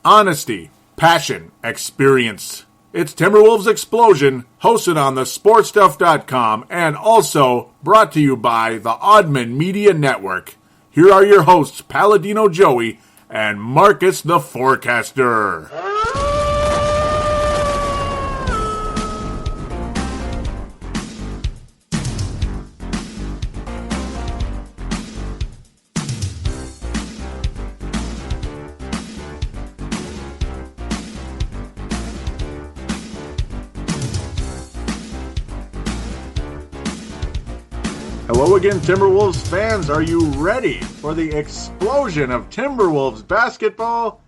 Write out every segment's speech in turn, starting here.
Honesty, passion, experience. It's Timberwolves Explosion, hosted on the sportstuff.com and also brought to you by the Oddman Media Network. Here are your hosts, Paladino Joey and Marcus the Forecaster. Hello again, Timberwolves fans. Are you ready for the explosion of Timberwolves basketball?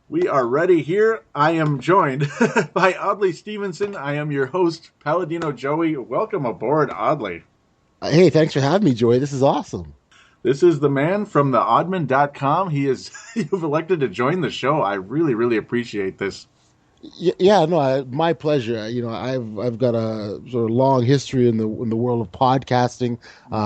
We are ready here. I am joined by Audley Stephenson. I am your host, Paladino Joey. Welcome aboard, Audley. Hey, thanks for having me, Joey. This is awesome. This is the man from the oddman.com. You've elected to join the show. I really appreciate this. Yeah, no, my pleasure. You know, I've got a sort of long history in the world of podcasting,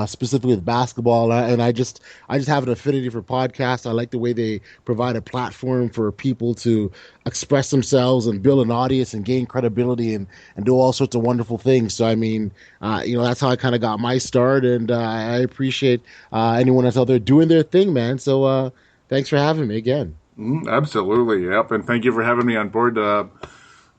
specifically with basketball, and I just have an affinity for podcasts. I like the way they provide a platform for people to express themselves and build an audience and gain credibility and do all sorts of wonderful things. So, I mean, that's how I kind of got my start, and I appreciate anyone that's out there doing their thing, man. So, thanks for having me again. Absolutely, yep, and thank you for having me on board the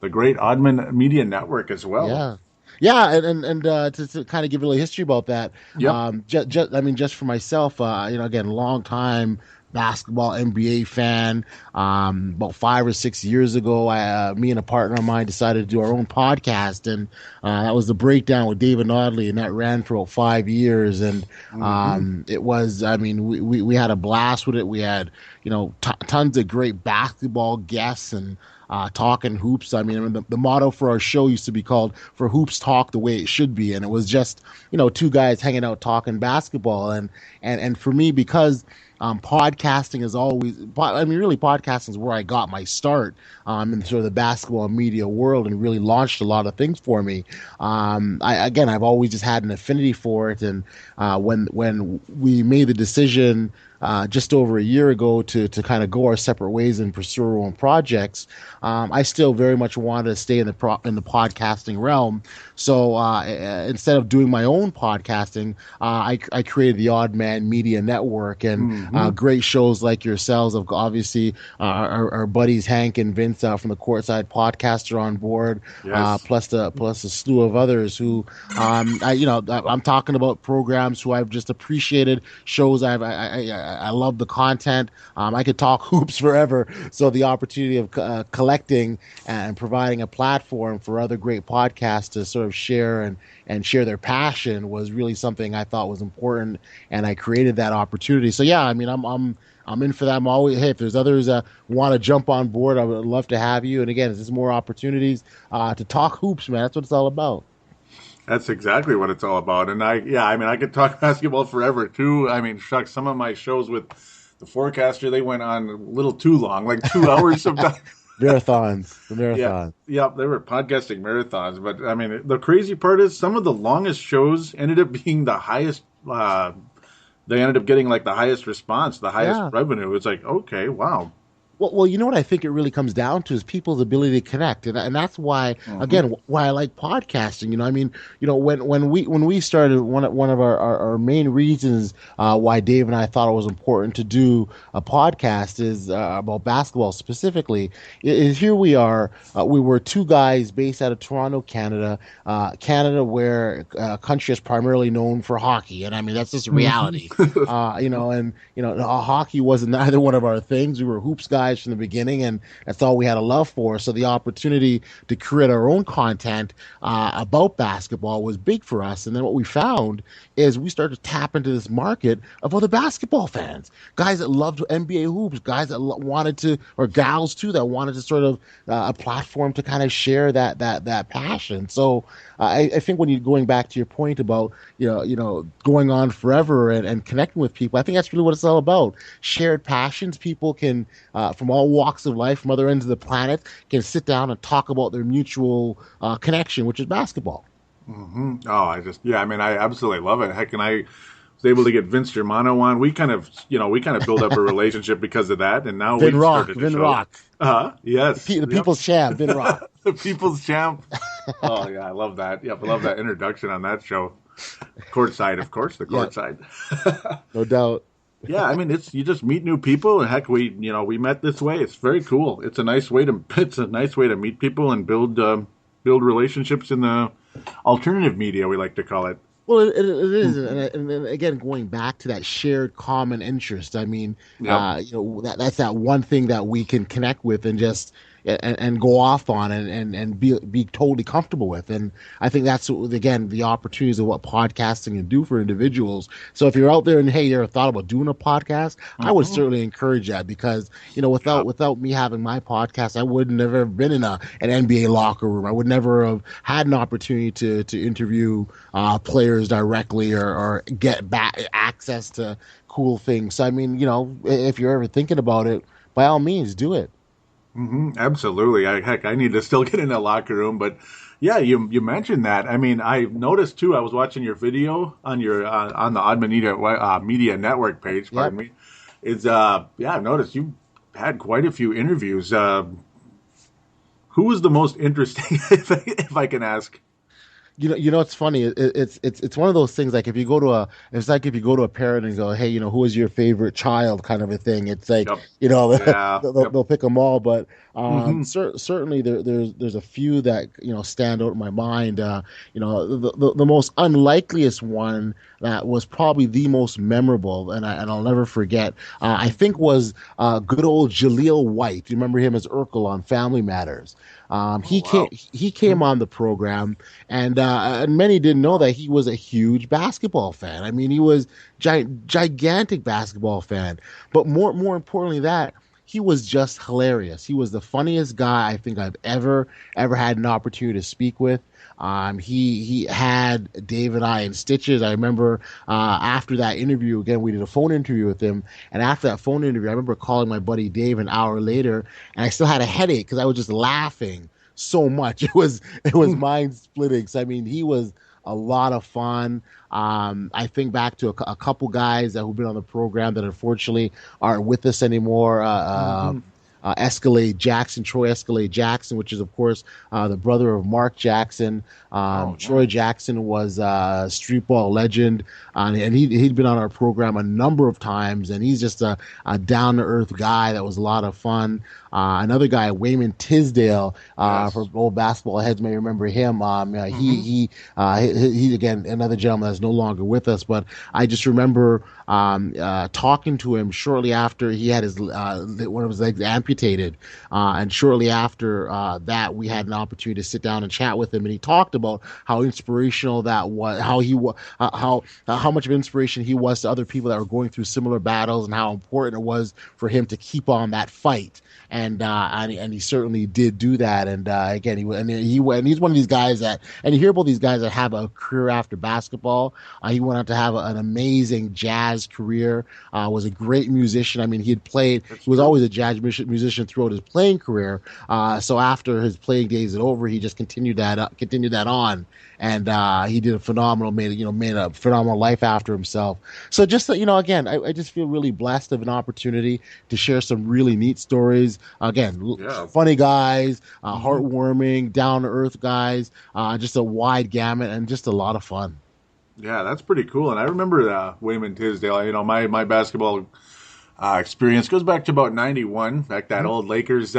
great Oddman Media Network as well. Yeah, and to kind of give a little history about that. Yep. Just for myself, again, long time basketball NBA fan. About 5 or 6 years ago, me and a partner of mine decided to do our own podcast, and that was The Breakdown with David Audley, and that ran for about 5 years. And it was, we had a blast with it. We had, tons of great basketball guests and talking hoops. The motto for our show used to be called "For Hoops Talk the Way It Should Be," and it was just, two guys hanging out talking basketball. And for me, because podcasting is podcasting is where I got my start in sort of the basketball media world and really launched a lot of things for me. I've always just had an affinity for it, and when we made the decision just over a year ago to kind of go our separate ways and pursue our own projects, I still very much wanted to stay in the podcasting realm. So instead of doing my own podcasting, I created the Odd Man Media Network, and great shows like yourselves. Of obviously our buddies Hank and Vince from the Courtside Podcast are on board. Yes. Plus a slew of others who I'm talking about programs who I've just appreciated, shows I love the content. I could talk hoops forever. So the opportunity of collecting and providing a platform for other great podcasts to sort of share and share their passion was really something I thought was important, and I created that opportunity. So yeah, I'm in for that. I'm always, hey, if there's others that want to jump on board, I would love to have you. And again, there's more opportunities to talk hoops, man. That's what it's all about. That's exactly what it's all about. And I could talk basketball forever too. Shucks, some of my shows with the Forecaster, they went on a little too long, like 2 hours sometimes. The marathons. Yeah, they were podcasting marathons. But the crazy part is some of the longest shows ended up being the highest. They ended up getting like the highest response, the highest revenue. It's like, okay, wow. Well, you know what I think it really comes down to is people's ability to connect, and that's why, again, why I like podcasting. When we started, one of our main reasons why Dave and I thought it was important to do a podcast is about basketball specifically. Is here we are, we were two guys based out of Toronto, Canada, where a country is primarily known for hockey, and that's just a reality. Hockey wasn't either one of our things. We were hoops guys from the beginning, and that's all we had a love for. So the opportunity to create our own content about basketball was big for us. And then what we found is we started to tap into this market of other basketball fans, guys that loved NBA hoops, guys that wanted to, or gals too, that wanted to sort of a platform to kind of share that passion. So I think when you're going back to your point about going on forever and connecting with people, I think that's really what it's all about. Shared passions. People can from all walks of life, from other ends of the planet, can sit down and talk about their mutual connection, which is basketball. Mm-hmm. Oh, I absolutely love it. Heck, and was able to get Vince Germano on. We kind of built up a relationship because of that, and now Vin we've Rock, started a Vin show. Rock. Yes. The people's champ, Vin Rock. The people's champ. Oh, yeah, I love that. Yep, I love that introduction on that show. Courtside, of course, the courtside. No doubt. Yeah, I mean, you just meet new people, and heck, we met this way. It's very cool. It's a nice way to meet people and build relationships in the alternative media, we like to call it. Well, it is, and again, going back to that shared common interest. I mean, Yep. that's that one thing that we can connect with and just and go off on and be totally comfortable with. And I think that's again the opportunities of what podcasting can do for individuals. So if you're out there and hey, you ever thought about doing a podcast, I would certainly encourage that because without me having my podcast, I would never have been in an NBA locker room. I would never have had an opportunity to interview players directly or get back access to cool things. So I mean, if you're ever thinking about it, by all means, do it. Absolutely. I need to still get in the locker room, but yeah, you mentioned that. I mean, I noticed too. I was watching your video on your on the Odd Media Network page. Pardon me. I've noticed you had quite a few interviews. Who was the most interesting, if I can ask? It's funny. It's one of those things like if you go to a parent and go, hey, who is your favorite child, kind of a thing. It's like they'll pick them all, but certainly there's a few that stand out in my mind. The most unlikeliest one that was probably the most memorable, and I'll never forget. I think was good old Jaleel White. Do you remember him as Urkel on Family Matters? He came on the program, and many didn't know that he was a huge basketball fan. I mean, he was gigantic basketball fan. But more importantly, that he was just hilarious. He was the funniest guy I think I've ever had an opportunity to speak with. He had Dave and I in stitches. I remember after that interview, again, we did a phone interview with him. And after that phone interview, I remember calling my buddy Dave an hour later, and I still had a headache because I was just laughing so much. It was mind splitting. So, I mean, he was a lot of fun. I think back to a couple guys who've been on the program that unfortunately aren't with us anymore. Escalade Jackson, Troy Escalade Jackson, which is, of course, the brother of Mark Jackson. Troy Jackson was a street ball legend, and he'd been on our program a number of times, and he's just a down-to-earth guy that was a lot of fun. Another guy, Wayman Tisdale, for old basketball heads may remember him. He again, another gentleman that's no longer with us, but I just remember talking to him shortly after he had one of his legs amputated, and shortly after that, we had an opportunity to sit down and chat with him, and he talked about how inspirational that was, how much of inspiration he was to other people that were going through similar battles, and how important it was for him to keep on that fight. And he certainly did do that. And again, he's one of these guys that, and you hear about these guys that have a career after basketball. He went on to have an amazing jazz career. Was a great musician. I mean, he was always a jazz musician throughout his playing career. So after his playing days are over, he just continued that on. And he did made a phenomenal life after himself. So just again, I just feel really blessed of an opportunity to share some really neat stories. Again, funny guys, heartwarming, down to earth guys, just a wide gamut and just a lot of fun. Yeah, that's pretty cool. And I remember Wayman Tisdale. My basketball experience goes back to about '91, back that old Lakers,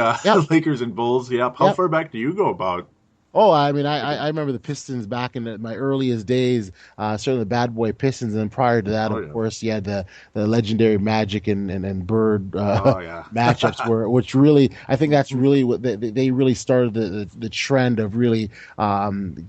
Lakers and Bulls. Yep. How far back do you go about? Oh, I mean, I remember the Pistons back in my earliest days, certainly the Bad Boy Pistons, and then prior to that, of course, you had the legendary Magic and Bird matchups, which really, I think that's really what they really started the trend of really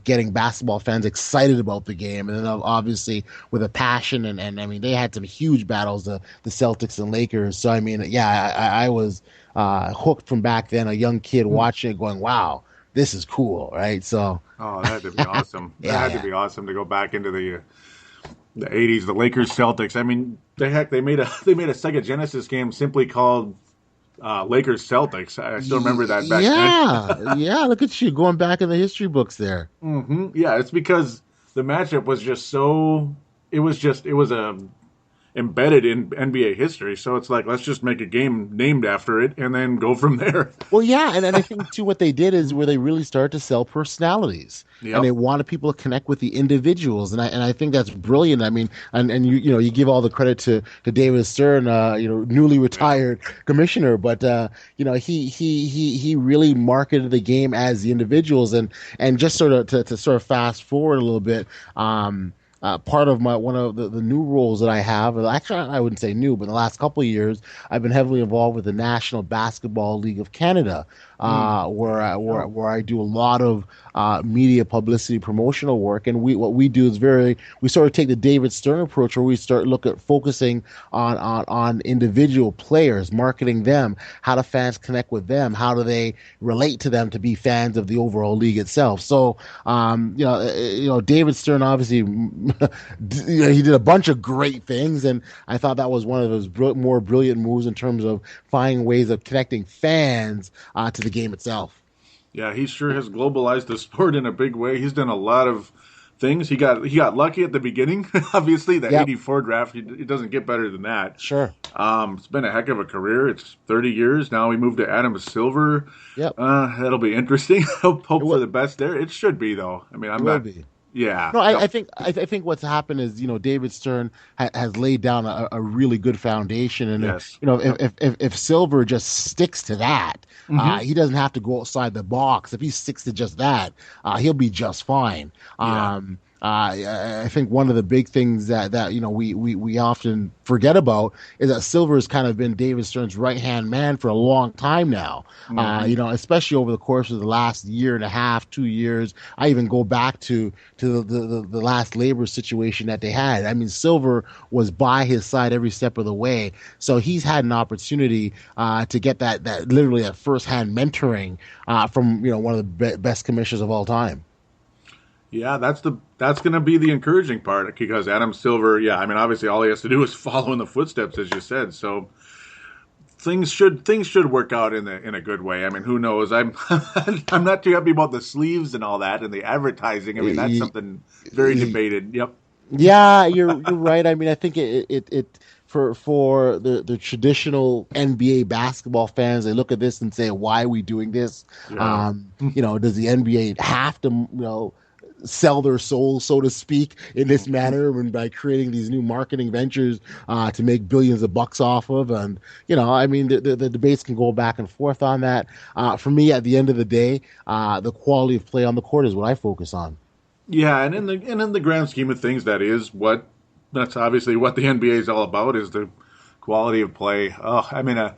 getting basketball fans excited about the game, and then obviously with a passion, and I mean, they had some huge battles, the Celtics and Lakers. So I mean, I was hooked from back then, a young kid watching it, going, wow. This is cool, right? So, that had to be awesome. That had to be awesome to go back into the '80s, the Lakers Celtics. I mean, they made a Sega Genesis game simply called Lakers Celtics. I still remember that back then. Yeah. Look at you going back in the history books there. Yeah, it's because the matchup was just so it was embedded in NBA history. So it's like, let's just make a game named after it and then go from there. Well, yeah, and I think too what they did is where they really started to sell personalities, and they Yep. wanted people to connect with the individuals, and I think that's brilliant. I mean, and you give all the credit to David Stern, newly retired commissioner, but he really marketed the game as the individuals, and just sort of to sort of fast forward a little bit. Part of one of the new roles that I have, actually I wouldn't say new, but in the last couple of years, I've been heavily involved with the National Basketball League of Canada, where I do a lot of media publicity promotional work, and what we do is we sort of take the David Stern approach, where we start look at focusing on individual players, marketing them, how do fans connect with them, how do they relate to them to be fans of the overall league itself. So David Stern obviously he did a bunch of great things, and I thought that was one of his more brilliant moves in terms of finding ways of connecting fans to the game itself. Yeah, he sure has globalized the sport in a big way. He's done a lot of things. He got lucky at the beginning. Obviously, the Yep. '84 draft. It doesn't get better than that. Sure. It's been a heck of a career. It's 30 years now. We moved to Adam Silver. Yep. That'll be interesting. hope It for will, the best there. It should be though. I mean, it I'm will not. be. Yeah. No, Yep. I think what's happened is David Stern has laid down a really good foundation, and Yes. if Silver just sticks to that, Hmm. he doesn't have to go outside the box. If he sticks to just that, he'll be just fine. Yeah. I think one of the big things that we often forget about is that Silver has kind of been David Stern's right hand man for a long time now. Hmm. Especially over the course of the last year and a half, 2 years. I even go back to the last labor situation that they had. I mean, Silver was by his side every step of the way, so he's had an opportunity to get that literally that first hand mentoring from one of the best commissioners of all time. Yeah, that's going to be the encouraging part because Adam Silver. Yeah, I mean, obviously, all he has to do is follow in the footsteps, as you said. So things should work out in a good way. I mean, who knows? I'm I'm not too happy about the sleeves and all that and the advertising. I mean, that's something very debated. Yep. Yeah, you're right. I mean, I think it for the traditional NBA basketball fans, they look at this and say, "Why are we doing this?" Yeah. Does the NBA have to sell their soul, so to speak, in this manner, and by creating these new marketing ventures to make billions of bucks off of? And I mean, the debates can go back and forth on that. For me, at the end of the day, the quality of play on the court is what I focus on. Yeah, and in the grand scheme of things, that's obviously what the NBA is all about is the quality of play. Oh, I mean,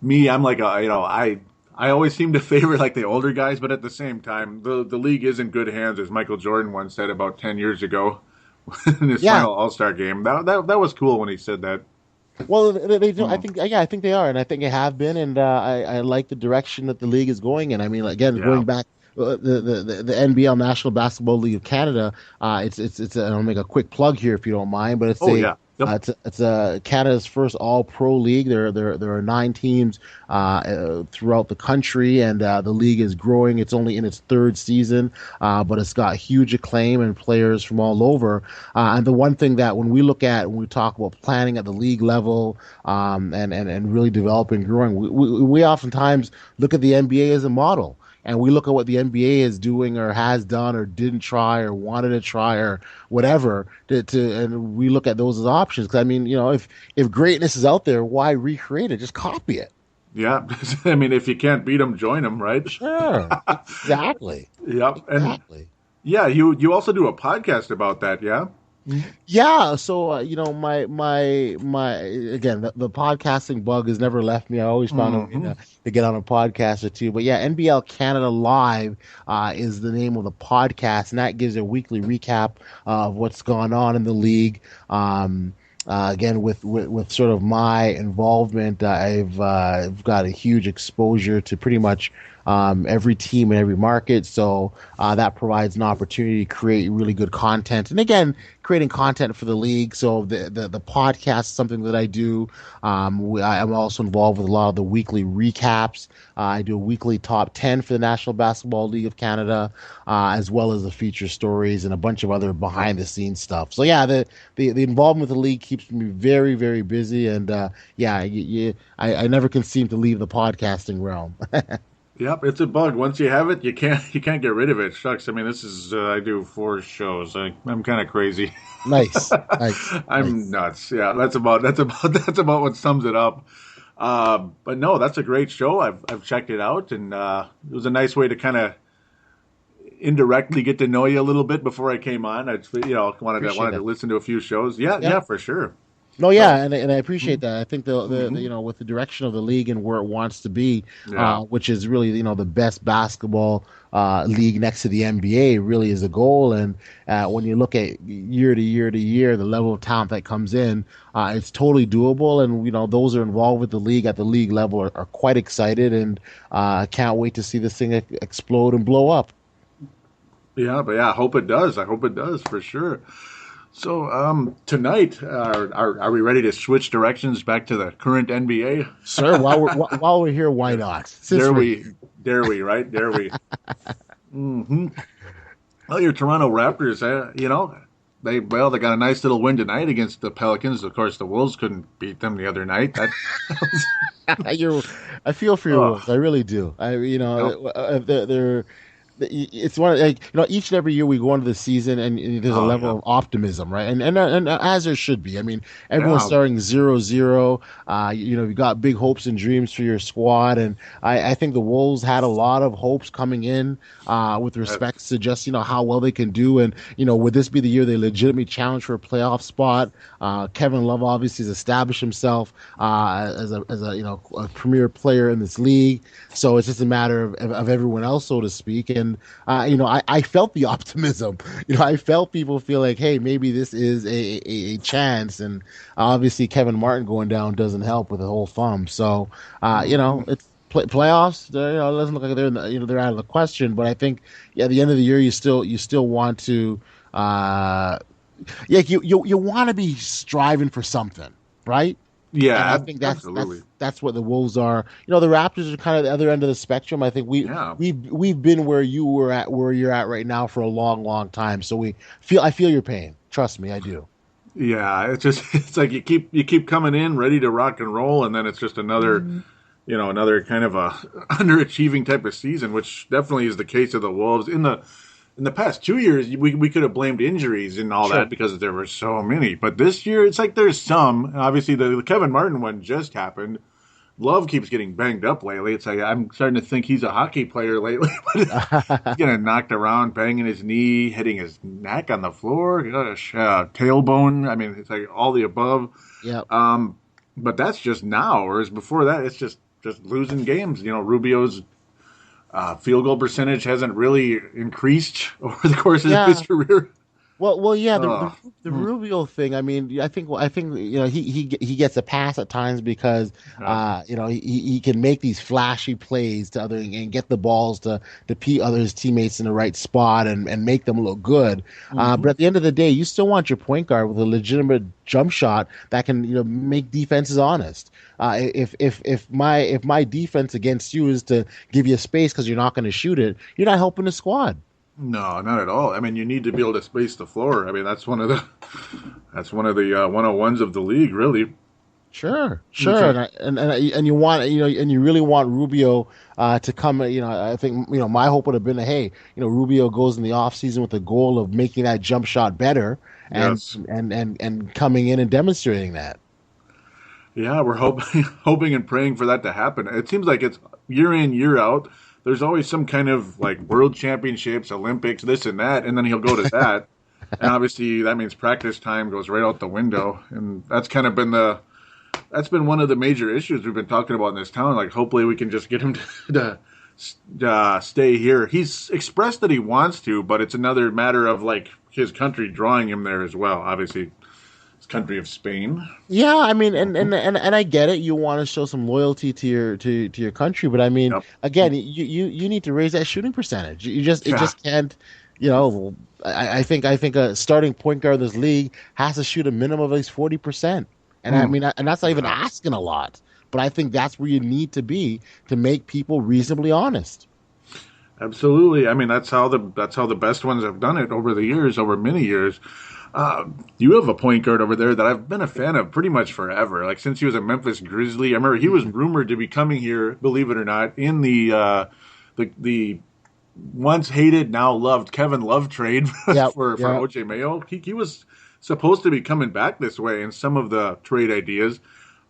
me, I'm like I always seem to favor like the older guys, but at the same time, the league is in good hands, as Michael Jordan once said about 10 years ago in his Yeah. final All Star game. That was cool when he said that. Well, they do. I Mm, think, yeah, I think they are, and I think they have been, and I like the direction that the league is going in. I mean, again, yeah. going back, the NBL National Basketball League of Canada. I'll make a quick plug here if you don't mind, but Oh yeah. Yep. it's Canada's first All Pro league. There are 9 teams throughout the country, and the league is growing. It's only in its third season, but it's got huge acclaim and players from all over. And the one thing that when we talk about planning at the league level, and really developing, growing, we oftentimes look at the NBA as a model. And we look at what the NBA is doing or has done or didn't try or wanted to try or whatever and we look at those as options. Because I mean, if greatness is out there, why recreate it? Just copy it. Yeah. I mean, if you can't beat them, join them, right? Sure, exactly, Yep. And exactly. yeah, you also do a podcast about that, yeah? Yeah, so my again, the podcasting bug has never left me. I always found a way Hmm. to get on a podcast or two. But yeah, NBL Canada Live is the name of the podcast, and that gives a weekly recap of what's gone on in the league. Again, with sort of my involvement, I've got a huge exposure to pretty much every team in every market. So that provides an opportunity to create really good content. And again, creating content for the league. So the podcast is something that I do. I'm also involved with a lot of the weekly recaps. I do a weekly top 10 for the National Basketball League of Canada, as well as the feature stories and a bunch of other behind the scenes stuff. So yeah, the involvement with the league keeps me very, very busy. And I never can seem to leave the podcasting realm. Yep, it's a bug. Once you have it, you can't get rid of it. Shucks. I mean, this is I do 4 shows. I'm kind of crazy. Nice, nice, I'm nice. nuts. Yeah, that's about what sums it up. But no, that's a great show. I've checked it out, and it was a nice way to kind of indirectly get to know you a little bit before I came on. I wanted to Appreciate it. listen to a few shows. Yeah, Yeah. yeah, for sure. No, So, yeah, and I appreciate that. I think the mhm, with the direction of the league and where it wants to be, yeah. which is really the best basketball league next to the NBA, really is a goal. And when you look at year to year to year, the level of talent that comes in, it's totally doable. And those who are involved with the league at the league level are quite excited, and can't wait to see this thing explode and blow up. Yeah, but yeah, I hope it does. I hope it does for sure. So tonight, are we ready to switch directions back to the current NBA? Sir, while we're here, why not? Since Dare we're we? Dare we? Right? Dare we? Hmm. Well, your Toronto Raptors, they got a nice little win tonight against the Pelicans. Of course, the Wolves couldn't beat them the other night. That was, you're, I feel for your oh, wolves. I really do. yep. They're it's one of, like each and every year we go into the season and there's a Oh level yeah, of optimism, right? And as there should be. I mean, everyone's yeah. starting 0-0. You've got big hopes and dreams for your squad, and I think the Wolves had a lot of hopes coming in with That, respect to just how well they can do, and would this be the year they legitimately challenge for a playoff spot? Kevin Love obviously has established himself as a premier player in this league, so it's just a matter of everyone else, so to speak. And I felt the optimism. I felt people feel like, hey, maybe this is a chance. And obviously, Kevin Martin going down doesn't help with the whole thumb. So mhm. it's playoffs. It doesn't look like they're out of the question. But I think at the end of the year, you still want to. You want to be striving for something, right? And Yeah, I think that's absolutely. that's that's what the Wolves are. The Raptors are kind of the other end of the spectrum. I think Yeah, we've been where you're at right now for a long, long time. So I feel your pain. Trust me, I do. yeah. It's just it's like you keep coming in ready to rock and roll, and then it's just another kind of a underachieving type of season, which definitely is the case of the Wolves. In the past 2 years, we could have blamed injuries and all Sure. that because there were so many. But this year, it's like there's some. And obviously, the Kevin Martin one just happened. Love keeps getting banged up lately. It's like I'm starting to think he's a hockey player lately. But he's getting knocked around, banging his knee, hitting his neck on the floor, gosh, tailbone. I mean, it's like all the above. Yep. But that's just now, whereas before that, it's just losing games. Rubio's field goal percentage hasn't really increased over the course of his Yeah. career. Well, yeah, Uh, the Rubio thing. I mean, I think he gets a pass at times because yeah. he can make these flashy plays to other and get the balls to his teammates in the right spot and make them look good. Hmm. But at the end of the day, you still want your point guard with a legitimate jump shot that can make defenses honest. If my defense against you is to give you space because you're not going to shoot it, you're not helping the squad. No, not at all. I mean, you need to be able to space the floor. I mean, that's one of the 101s of the league, really. Sure, It's sure, and you want and you really want Rubio to come. I think my hope would have been, hey, Rubio goes in the offseason with the goal of making that jump shot better and yes, and coming in and demonstrating that. yeah, we're hoping hoping and praying for that to happen. It seems like it's year in, year out. There's always some kind of like world championships, Olympics, this and that, and then he'll go to that. And obviously that means practice time goes right out the window. And that's been one of the major issues we've been talking about in this town. Like hopefully we can just get him to stay here. He's expressed that he wants to, but it's another matter of like his country drawing him there as well. Obviously country of Spain. Yeah, I mean, and I get it. You want to show some loyalty to your country, but I mean, Yep. again, you need to raise that shooting percentage. You just it Yeah. just can't. You know, I think a starting point guard of this league has to shoot a minimum of at least 40%, and I Mm. mean, and that's not even Yeah. asking a lot. But I think that's where you need to be to make people reasonably honest. Absolutely. I mean, that's how the best ones have done it over the years, over many years. Uh, you have a point guard over there that I've been a fan of pretty much forever. Like since he was a Memphis Grizzly, I remember he was Mhm. rumored to be coming here. Believe it or not, in the once hated, now loved Kevin Love trade Yep, for yep, OJ Mayo. He was supposed to be coming back this way, and some of the trade ideas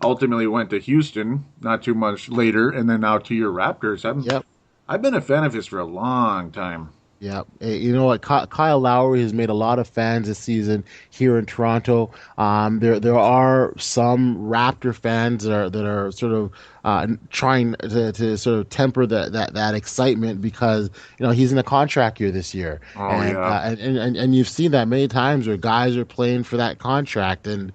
ultimately went to Houston not too much later, and then now to your Raptors. yep. I've been a fan of his for a long time. Yeah, you know what? Kyle Lowry has made a lot of fans this season here in Toronto. There are some Raptor fans that are sort of trying to sort of temper that excitement because he's in a contract year this year, Oh and yeah, and you've seen that many times where guys are playing for that contract, yep. and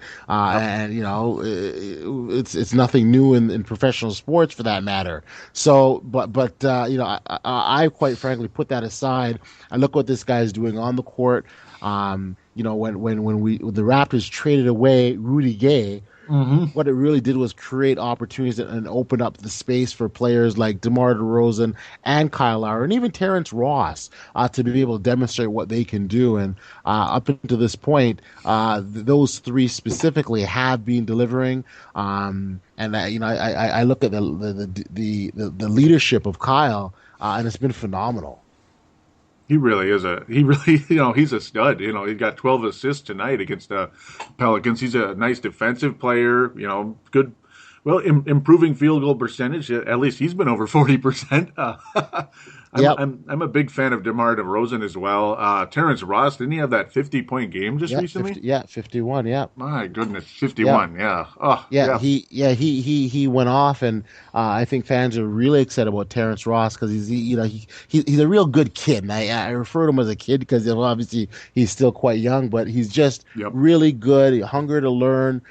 it's nothing new in professional sports for that matter. So, but I quite frankly put that aside. I look what this guy is doing on the court. When the Raptors traded away Rudy Gay, Hmm. what it really did was create opportunities and open up the space for players like DeMar DeRozan and Kyle Lowry and even Terrence Ross to be able to demonstrate what they can do. And up until this point, those three specifically have been delivering. And I look at the leadership of Kyle, and it's been phenomenal. He really is he really, he's a stud. He got 12 assists tonight against the Pelicans. He's a nice defensive player, good, well, improving field goal percentage. At least he's been over 40%. Yep. I'm a big fan of DeMar DeRozan as well. Terrence Ross, didn't he have that 50-point game just Yeah, recently? 50, yeah, 51. Yeah. My goodness, Yeah. 51. Yeah. Oh, Yeah, yeah. he went off, and I think fans are really excited about Terrence Ross because he's a real good kid. And I refer to him as a kid because obviously he's still quite young, but he's just Yep. really good, hunger to learn.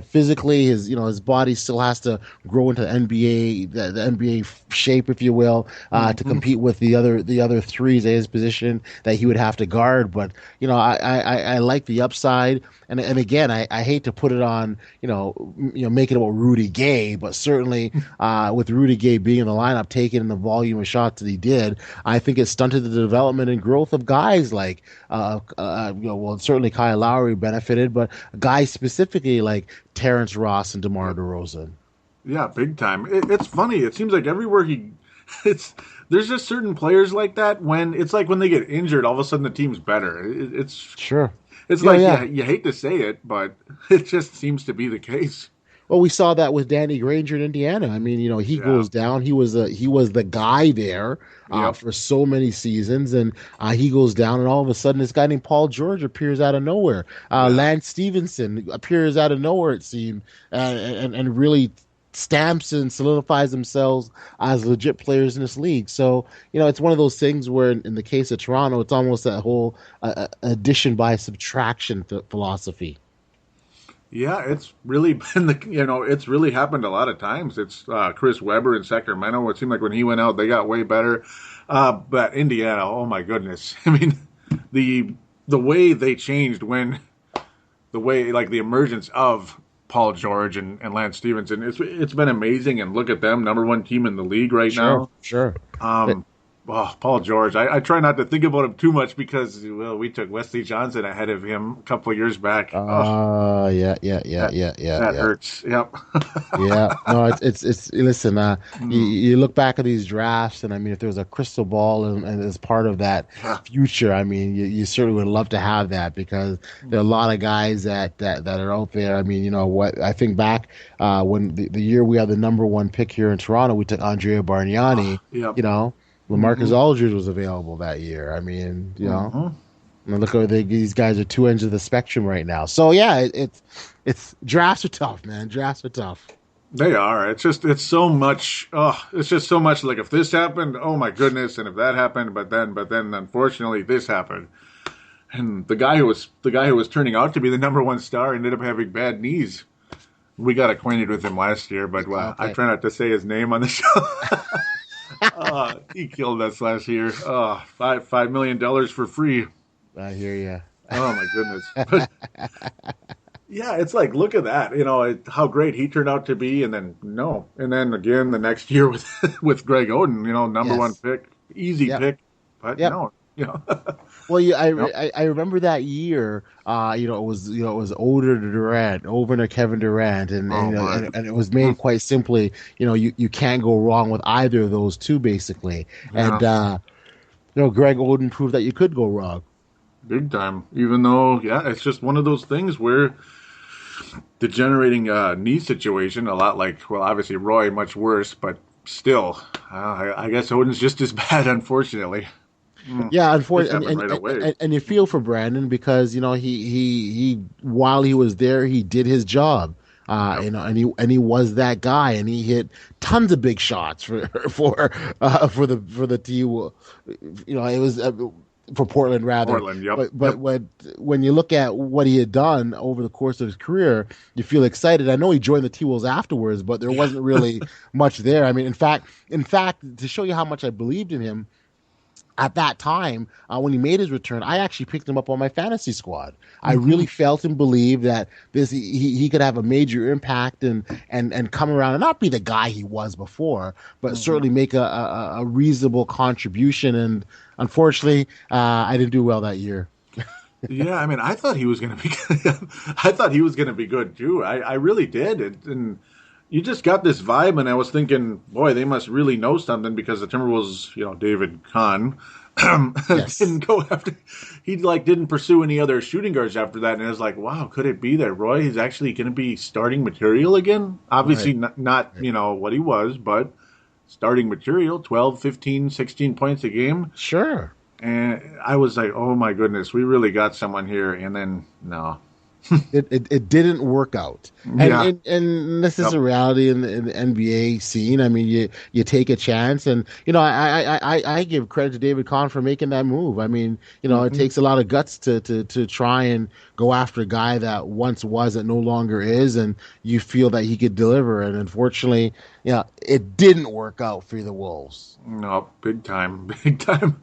Physically, his body still has to grow into the NBA shape, if you will, to Hmm. compete with the other threes at his position that he would have to guard. But I like the upside, and again, I hate to put it on make it about Rudy Gay, but certainly with Rudy Gay being in the lineup, taking the volume of shots that he did, I think it stunted the development and growth of guys like well, certainly Kyle Lowry benefited, but guys specifically like Terrence Ross and DeMar Yep. DeRozan. Yeah, big time. It's funny. It seems like everywhere it's there's just certain players like that when it's like when they get injured, all of a sudden the team's better. Sure. It's Yeah, like yeah. you hate to say it, but it just seems to be the case. Well, we saw that with Danny Granger in Indiana. I mean, he Yeah. goes down. He was the guy there Yep. for so many seasons, and he goes down, and all of a sudden, this guy named Paul George appears out of nowhere. Yeah. Lance Stevenson appears out of nowhere, it seemed, and really stamps and solidifies themselves as legit players in this league. So, it's one of those things where, in the case of Toronto, it's almost that whole addition by subtraction philosophy. Yeah, it's really been it's really happened a lot of times. It's Chris Webber in Sacramento. It seemed like when he went out, they got way better. But Indiana, oh my goodness. I mean, the the way they changed when the way like the emergence of Paul George and Lance Stevenson, it's been amazing. And look at them, number one team in the league right Sure, now. sure. Um, oh, Paul George, I try not to think about him too much because well, we took Wesley Johnson ahead of him a couple of years back. Oh, Yeah, yeah, yeah, that yeah, yeah, that yeah. hurts. Yep. Yeah, no, it's listen, Mm, you look back at these drafts, and I mean, if there was a crystal ball and as part of that yeah. future, I mean, you certainly would love to have that because there are a lot of guys that are out there. I mean, what I think back when the year we had the number one pick here in Toronto, we took Andrea Bargnani, Yep. LaMarcus Hmm. Aldridge was available that year. I mean, Hmm. and look, these guys are two ends of the spectrum right now. So yeah, it's drafts are tough, man. Drafts are tough. They are. It's so much. Oh, it's just so much. Like if this happened, oh my goodness, and if that happened, but then unfortunately this happened. And the guy who was turning out to be the number one star ended up having bad knees. We got acquainted with him last year, but I Okay. try not to say his name on the show. He killed us last year. $5 million for free. I hear you. Oh my goodness. But yeah, it's like, look at that. How great he turned out to be, and then no, and then again the next year with with Greg Oden. Number one Yes. pick, easy Yep. pick, but Yep. no. Well, No. I remember that year. It was older Durant, over to Kevin Durant, and Oh my. and it was made quite simply. You can't go wrong with either of those two, basically. And Yeah. Greg Oden proved that you could go wrong. Big time. Even though, yeah, it's just one of those things where degenerating knee situation, a lot like, well, obviously Roy, much worse, but still, I guess Odin's just as bad, unfortunately. Yeah, This unfortunately, happened right away. and you feel for Brandon because he while he was there, he did his job. Yep. And he was that guy, and he hit tons of big shots for the team. It was for Portland rather. Portland, yep, But yep. when you look at what he had done over the course of his career, you feel excited. I know he joined the T-Wolves afterwards, but there wasn't really much there. I mean, in fact, to show you how much I believed in him at that time, when he made his return, I actually picked him up on my fantasy squad. I really felt and believed that he could have a major impact and come around and not be the guy he was before, but certainly make a reasonable contribution. And unfortunately, I didn't do well that year. Yeah, I mean, I thought he was going to be. I thought he was going to be good too. I really did, and you just got this vibe, and I was thinking, boy, they must really know something because the Timberwolves, David Kahn, Yes. didn't go after. He didn't pursue any other shooting guards after that, and I was like, wow, could it be that Roy is actually going to be starting material again? Obviously, Right. not Right. what he was, but starting material, 12, 15, 16 points a game. Sure. And I was like, oh my goodness, we really got someone here. And then, no. It didn't work out, and, Yeah. and this is Yep. a reality in the NBA scene. I mean, you take a chance, and I give credit to David Kahn for making that move. I mean, it Hmm. takes a lot of guts to try and go after a guy that once was that no longer is, and you feel that he could deliver. And unfortunately, it didn't work out for the Wolves. No, big time. Big time.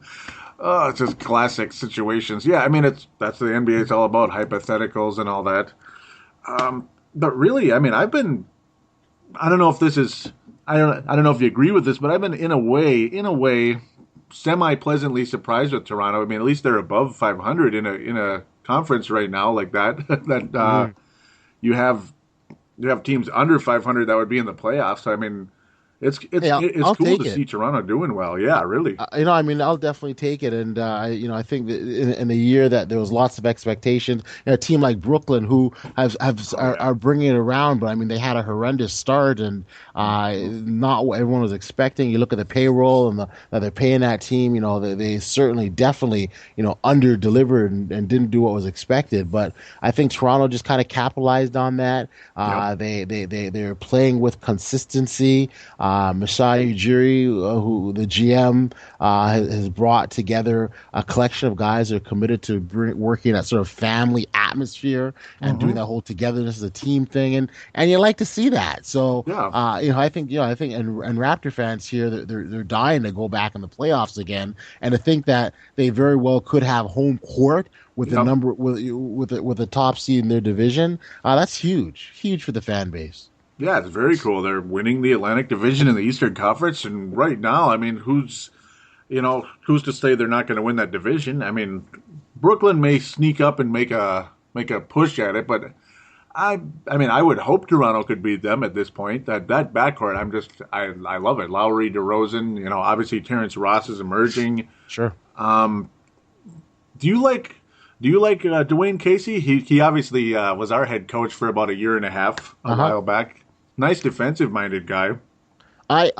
Oh, it's just classic situations. Yeah, I mean, that's what the NBA is all about, hypotheticals and all that. But really, I mean, I don't know if this is, I don't know if you agree with this, but I've been in a way, semi pleasantly surprised with Toronto. I mean, at least they're above 500 in a conference right now like that. that Mhm. you have you have teams under 500 that would be in the playoffs. I mean, Yeah, it's I'll cool take to it. see Toronto doing well. Yeah, really. I mean, I'll definitely take it, and I think that in a year that there was lots of expectations, a team like Brooklyn who Oh yeah. are bringing it around, but I mean, they had a horrendous start, and not what everyone was expecting. You look at the payroll and that they're paying that team, they certainly, definitely, under delivered and didn't do what was expected. But I think Toronto just kind of capitalized on that. Yep. They're playing with consistency. Masai Ujiri, who the GM has brought together a collection of guys that are committed to working that sort of family atmosphere and doing Hmm. that whole togetherness as a team thing, and you like to see that. So Yeah. I think and Raptor fans here they're dying to go back in the playoffs again, and to think that they very well could have home court with the Yep. number with the top seed in their division. That's huge for the fan base. Yeah, it's very cool. They're winning the Atlantic Division in the Eastern Conference, and right now, I mean, who's to say they're not going to win that division? I mean, Brooklyn may sneak up and make a push at it, but I mean, I would hope Toronto could beat them at this point. That backcourt, I love it. Lowry, DeRozan, obviously Terrence Ross is emerging. Sure. Do you like Dwayne Casey? He obviously was our head coach for about a year and a half a Uh-huh. while back. Nice defensive minded guy. I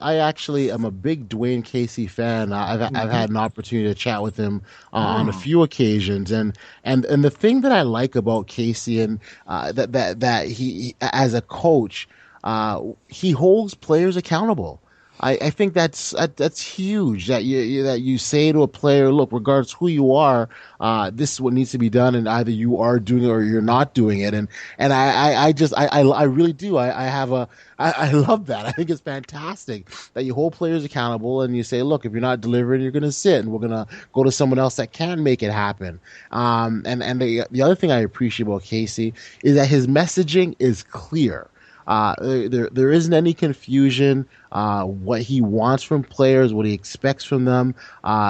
actually am a big Dwayne Casey fan. I've Hmm. had an opportunity to chat with him on a few occasions, and the thing that I like about Casey and that he as a coach, he holds players accountable. I think that's huge that you say to a player, look, regardless who you are, this is what needs to be done, and either you are doing it or you're not doing it. And I really do. I love that. I think it's fantastic that you hold players accountable and you say, look, if you're not delivering, you're going to sit, and we're going to go to someone else that can make it happen. And the other thing I appreciate about Casey is that his messaging is clear. There isn't any confusion. What he wants from players, what he expects from them,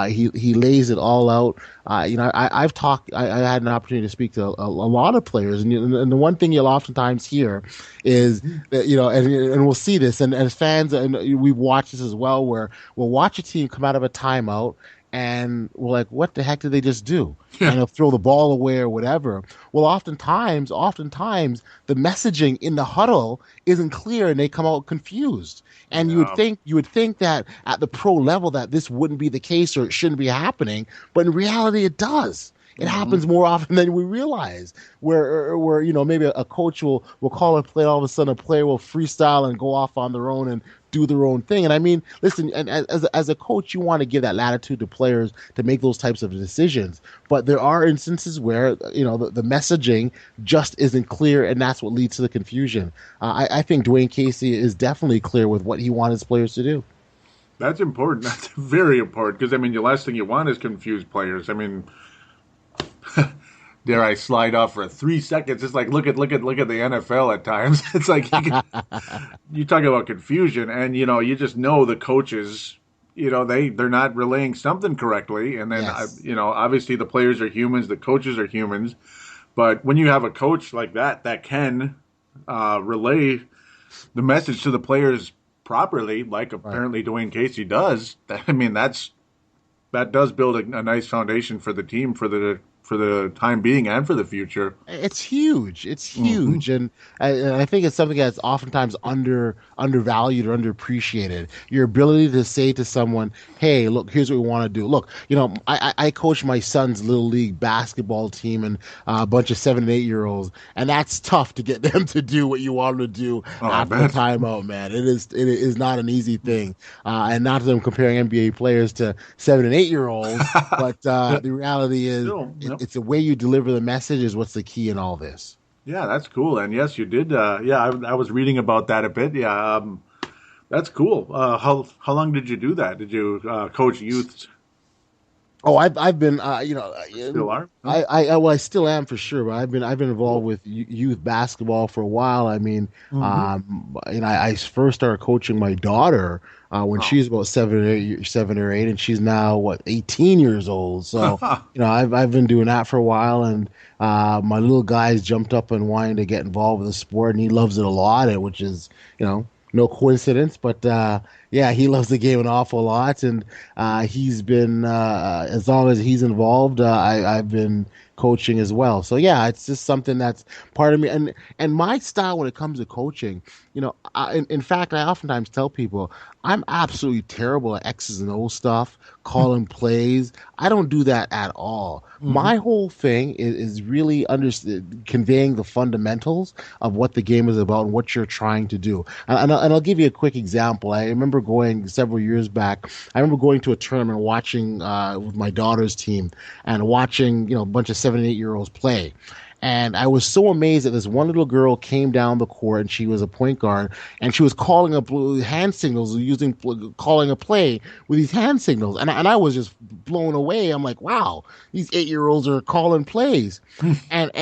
he lays it all out. I had an opportunity to speak to a lot of players, and the one thing you'll oftentimes hear is that, and we'll see this, and as fans, and we've watched this as well, where we'll watch a team come out of a timeout. And we're like, what the heck did they just do? Yeah. And they'll throw the ball away or whatever. Well, oftentimes, the messaging in the huddle isn't clear, and they come out confused. And you would think that at the pro level that this wouldn't be the case or it shouldn't be happening, but in reality, it does. It happens more often than we realize. Where maybe a coach will call a play, all of a sudden a player will freestyle and go off on their own and do their own thing. And I mean, listen, and as a coach, you want to give that latitude to players to make those types of decisions. But there are instances where the messaging just isn't clear, and that's what leads to the confusion. I think Dwayne Casey is definitely clear with what he wants his players to do. That's important. That's very important, because I mean, the last thing you want is confused players. I mean, dare I slide off for 3 seconds? It's like look at the NFL at times. It's like you talk about confusion, and you just know the coaches, they're not relaying something correctly, and then Yes. Obviously the players are humans, the coaches are humans, but when you have a coach like that can relay the message to the players properly, like apparently Dwayne Casey does, I mean that does build a nice foundation for the team for the time being and for the future. It's huge. It's huge, and I think it's something that's oftentimes undervalued or underappreciated. Your ability to say to someone, "Hey, look, here's what we want to do." Look, I coach my son's little league basketball team and a bunch of 7 and 8-year-olds, and that's tough to get them to do what you want them to do after the timeout, man. It is not an easy thing, and not that I'm comparing NBA players to 7 and 8-year-olds, but the reality is. It's the way you deliver the message is what's the key in all this. Yeah, that's cool. And yes, you did. I was reading about that a bit. Yeah, that's cool. How long did you do that? Did you coach youth? Oh, I've been Still are? I still am for sure, but I've been involved with youth basketball for a while. I mean, I first started coaching my daughter when she was about 7 or 8, and she's now 18 years old. So I've been doing that for a while, and my little guy's jumped up and wanting to get involved with the sport, and he loves it a lot, which is no coincidence, but he loves the game an awful lot, and he's been as long as he's involved, I've been coaching as well. So yeah, it's just something that's part of me, and my style when it comes to coaching. In fact, I oftentimes tell people I'm absolutely terrible at X's and O's stuff, calling plays. I don't do that at all. My whole thing is really conveying the fundamentals of what the game is about and what you're trying to do. And I'll give you a quick example. I remember going several years back. I remember going to a tournament, watching with my daughter's team, and watching a bunch of 7 and 8-year-olds play. And I was so amazed that this one little girl came down the court, and she was a point guard, and she was calling up hand signals, calling a play with these hand signals. And I was just blown away. I'm like, wow, these 8-year-olds are calling plays. and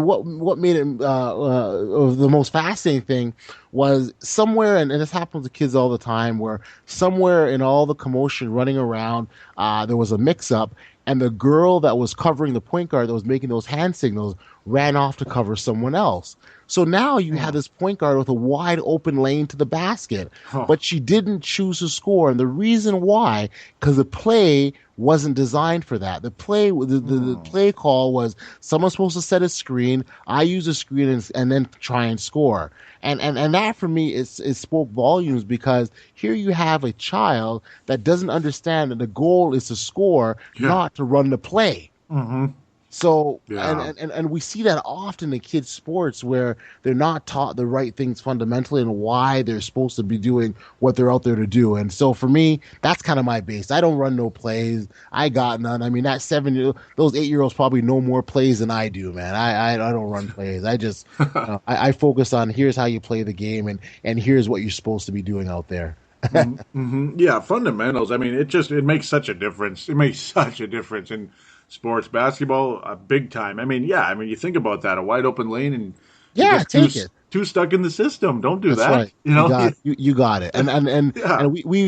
what made it the most fascinating thing was somewhere, and this happens to kids all the time, where somewhere in all the commotion running around, there was a mix-up, and the girl that was covering the point guard that was making those hand signals ran off to cover someone else. So now you have this point guard with a wide open lane to the basket, but she didn't choose to score. And the reason why, because the play wasn't designed for that. The play call was someone's supposed to set a screen. I use a screen and then try and score. And that for me it spoke volumes, because here you have a child that doesn't understand that the goal is to score, not to run the play. So, Yeah. and we see that often in kids' sports where they're not taught the right things fundamentally and why they're supposed to be doing what they're out there to do. And so for me, that's kind of my base. I don't run no plays. I got none. I mean, that those 8-year-olds probably know more plays than I do, man. I don't run plays. I just, I focus on here's how you play the game and here's what you're supposed to be doing out there. Yeah, fundamentals. I mean, it makes such a difference. It makes such a difference in sports, basketball, big time. I mean, yeah, I mean, you think about that, a wide open lane, and you're Yeah, just too take it. too stuck in the system. Don't do That's that. right. You got you got it. Yeah. And we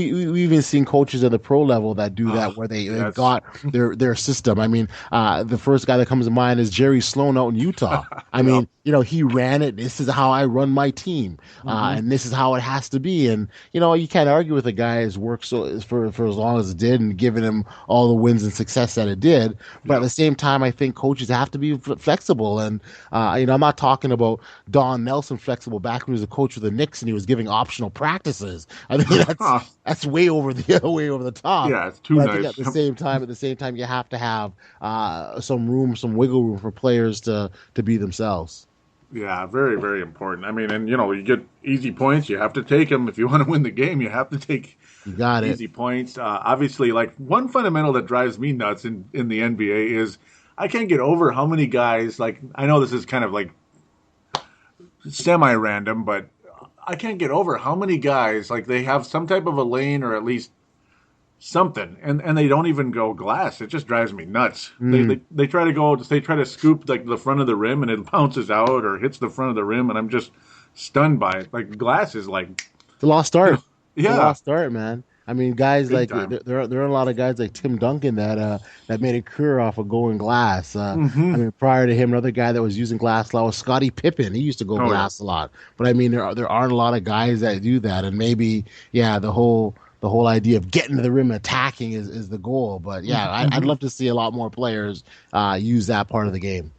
even seen coaches at the pro level that do Oh, that where they've yes. got their system. I mean, the first guy that comes to mind is Jerry Sloan out in Utah. I Yep. mean, he ran it. This is how I run my team, Hmm. and this is how it has to be. And you can't argue with a guy who's worked for as long as it did and given him all the wins and success that it did. But at Yep. the same time, I think coaches have to be flexible. And I'm not talking about Don Nelson flexible back when he was a coach with the Knicks and he was giving optional practices. I mean, that's way over the way over the top. Yeah, it's too But I think nice. at the same time, you have to have some wiggle room for players to be themselves. Yeah, very, very important. I mean, and you get easy points. You have to take them if you want to win the game. You have to take You got it. easy points. Obviously, like one fundamental that drives me nuts in the NBA is I can't get over how many guys. Like I know this is kind of like semi-random, but I can't get over how many guys like they have some type of a lane or at least something, and they don't even go glass. It just drives me nuts. They, Mm. they they try to go, they try to scoop like the front of the rim, and it bounces out or hits the front of the rim, and I'm just stunned by it. Like glass is like, It's a lost you know, start. It's a yeah, lost start, man. I mean, guys big like time. there are a lot of guys like Tim Duncan that made a career off of going glass. I Hmm. mean, prior to him, another guy that was using glass a lot was Scottie Pippen. He used to go Oh yeah. glass a lot. But I mean, there aren't a lot of guys that do that. And maybe yeah, the whole idea of getting to the rim and attacking is the goal. But yeah, I'd Hmm. love to see a lot more players use that part of the game.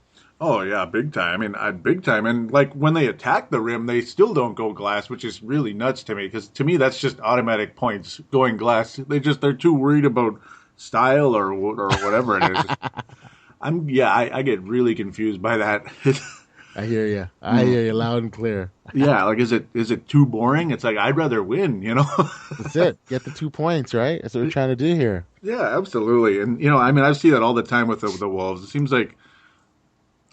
Oh yeah, big time. I mean, big time. And like when they attack the rim, they still don't go glass, which is really nuts to me. Because to me, that's just automatic points going glass. They're too worried about style or whatever it is. I get really confused by that. I hear you. I Hmm. hear you loud and clear. Yeah, like is it too boring? It's like I'd rather win. That's it. Get the 2 points, right? That's what we're trying to do here. Yeah, absolutely. And I mean, I see that all the time with the Wolves. It seems like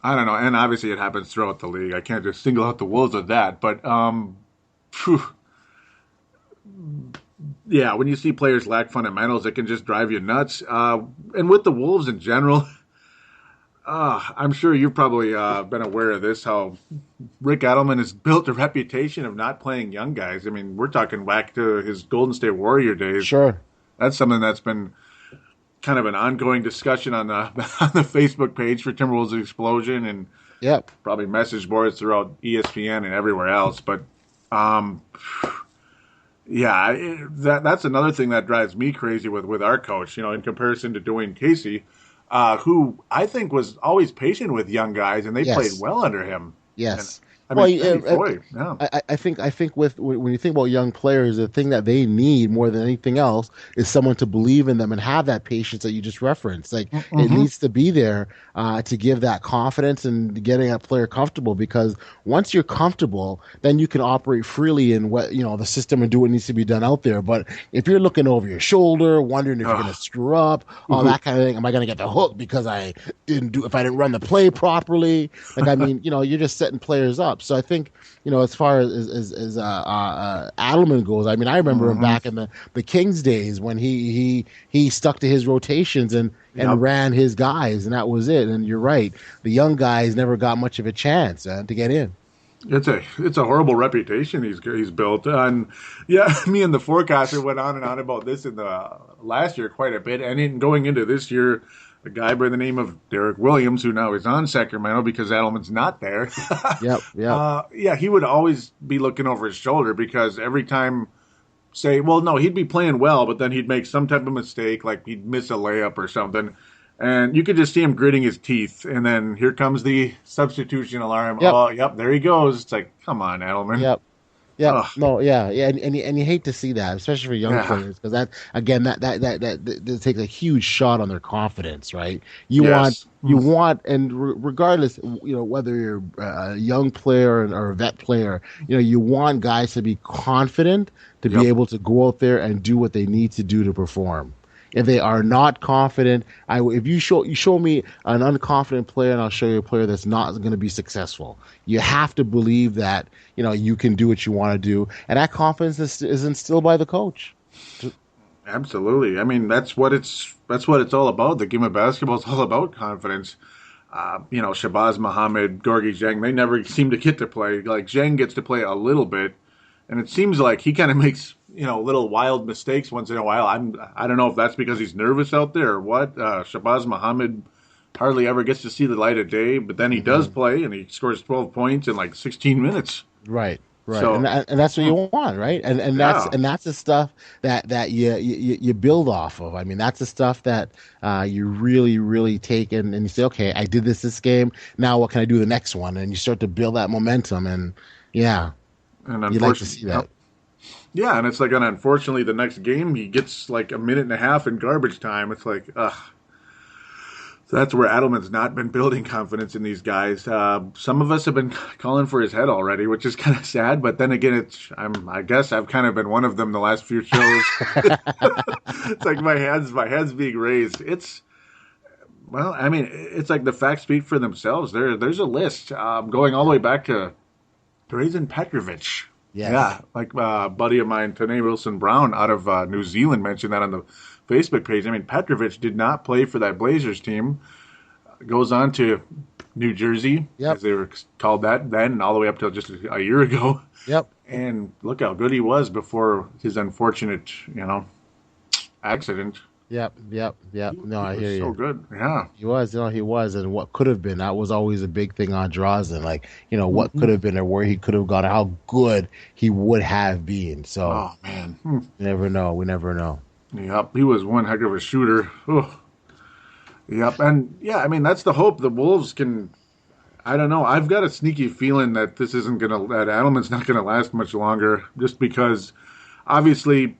I don't know, and obviously it happens throughout the league. I can't just single out the Wolves of that, but phew, yeah, when you see players lack fundamentals, it can just drive you nuts. And with the Wolves in general, I'm sure you've probably been aware of this. How Rick Edelman has built a reputation of not playing young guys. I mean, we're talking back to his Golden State Warrior days. Sure. That's something that's been kind of an ongoing discussion on the on the Facebook page for Timberwolves Explosion and Yep. probably message boards throughout ESPN and everywhere else. But um, yeah, that's another thing that drives me crazy with our coach. In comparison to Dwayne Casey, who I think was always patient with young guys, and they played Yes. well under him. And Yes. I Well, mean, Penny Floyd, yeah. I think with when you think about young players, the thing that they need more than anything else is someone to believe in them and have that patience that you just referenced. Like it Hmm. needs to be there to give that confidence and getting a player comfortable. Because once you're comfortable, then you can operate freely in what the system and do what needs to be done out there. But if you're looking over your shoulder, wondering if you're going to Ugh. screw up, all that kind of thing, am I going to get the hook because if I didn't run the play properly? Like I mean, you're just setting players up. So I think, as far as Adelman goes, I mean, I remember him Hmm. back in the Kings days when he stuck to his rotations and Yep. ran his guys, and that was it. And you're right, the young guys never got much of a chance to get in. It's a horrible reputation he's built, and yeah, me and the forecaster went on and on about this in the last year quite a bit, and in going into this year, a guy by the name of Derek Williams, who now is on Sacramento because Adelman's not there, Yep, yep, yeah, he would always be looking over his shoulder because every time, say, well, no, he'd be playing well, but then he'd make some type of mistake, like he'd miss a layup or something. And you could just see him gritting his teeth. And then here comes the substitution alarm. yep, Oh, yep, there he goes. It's like, come on, Edelman. yep. Yep. Ugh, No. Yeah. Yeah. And you hate to see that, especially for young yeah, players, because that again that takes a huge shot on their confidence, right? yes. You want, and regardless, whether you're a young player or a vet player, you want guys to be confident to be Yep. able to go out there and do what they need to do to perform. If they are not confident, if you show me an unconfident player, and I'll show you a player that's not going to be successful. You have to believe that you can do what you want to do, and that confidence is instilled by the coach. Absolutely. I mean, that's what it's all about. The game of basketball is all about confidence. Shabazz Muhammad, Gorgie Zhang, they never seem to get to play. Like Zhang gets to play a little bit, and it seems like he kind of makes little wild mistakes once in a while. I don't know if that's because he's nervous out there or what. Shabazz Muhammad hardly ever gets to see the light of day, but then he does Hmm. play and he scores 12 points in like 16 minutes. Right, right, and So and that's what you want, right? yeah, And that's the stuff that you build off of. I mean, that's the stuff that you really take and you say, okay, I did this game. Now, what can I do the next one? And you start to build that momentum, and yeah, and you like to unfortunately, see that. yeah, and it's like, and unfortunately, the next game he gets like a minute and a half in garbage time. It's like, ugh. So that's where Adelman's not been building confidence in these guys. Some of us have been calling for his head already, which is kind of sad. But then again, I guess I've kind of been one of them the last few shows. It's like my hands being raised. Well, I mean, it's like the facts speak for themselves. There's a list going all the way back to Drazen Petrovic. Yes. Yeah, like a buddy of mine, Tane Wilson Brown, out of New Zealand, mentioned that on the Facebook page. I mean, Petrovic did not play for that Blazers team. Goes on to New Jersey, Yep. as they were called that then, and all the way up till just a year ago. Yep. And look how good he was before his unfortunate, accident. Yep. Yep. Yep. No, He I was hear so you. good. Yeah. He was, and what could have been. That was always a big thing on Drazen. Like, what Hmm. could have been or where he could have gone, how good he would have been. So Oh man. you never know. We never know. Yep. He was one heck of a shooter. Oh. Yep. And yeah, I mean that's the hope. The Wolves can. I don't know. I've got a sneaky feeling that that Adelman's not gonna last much longer, just because obviously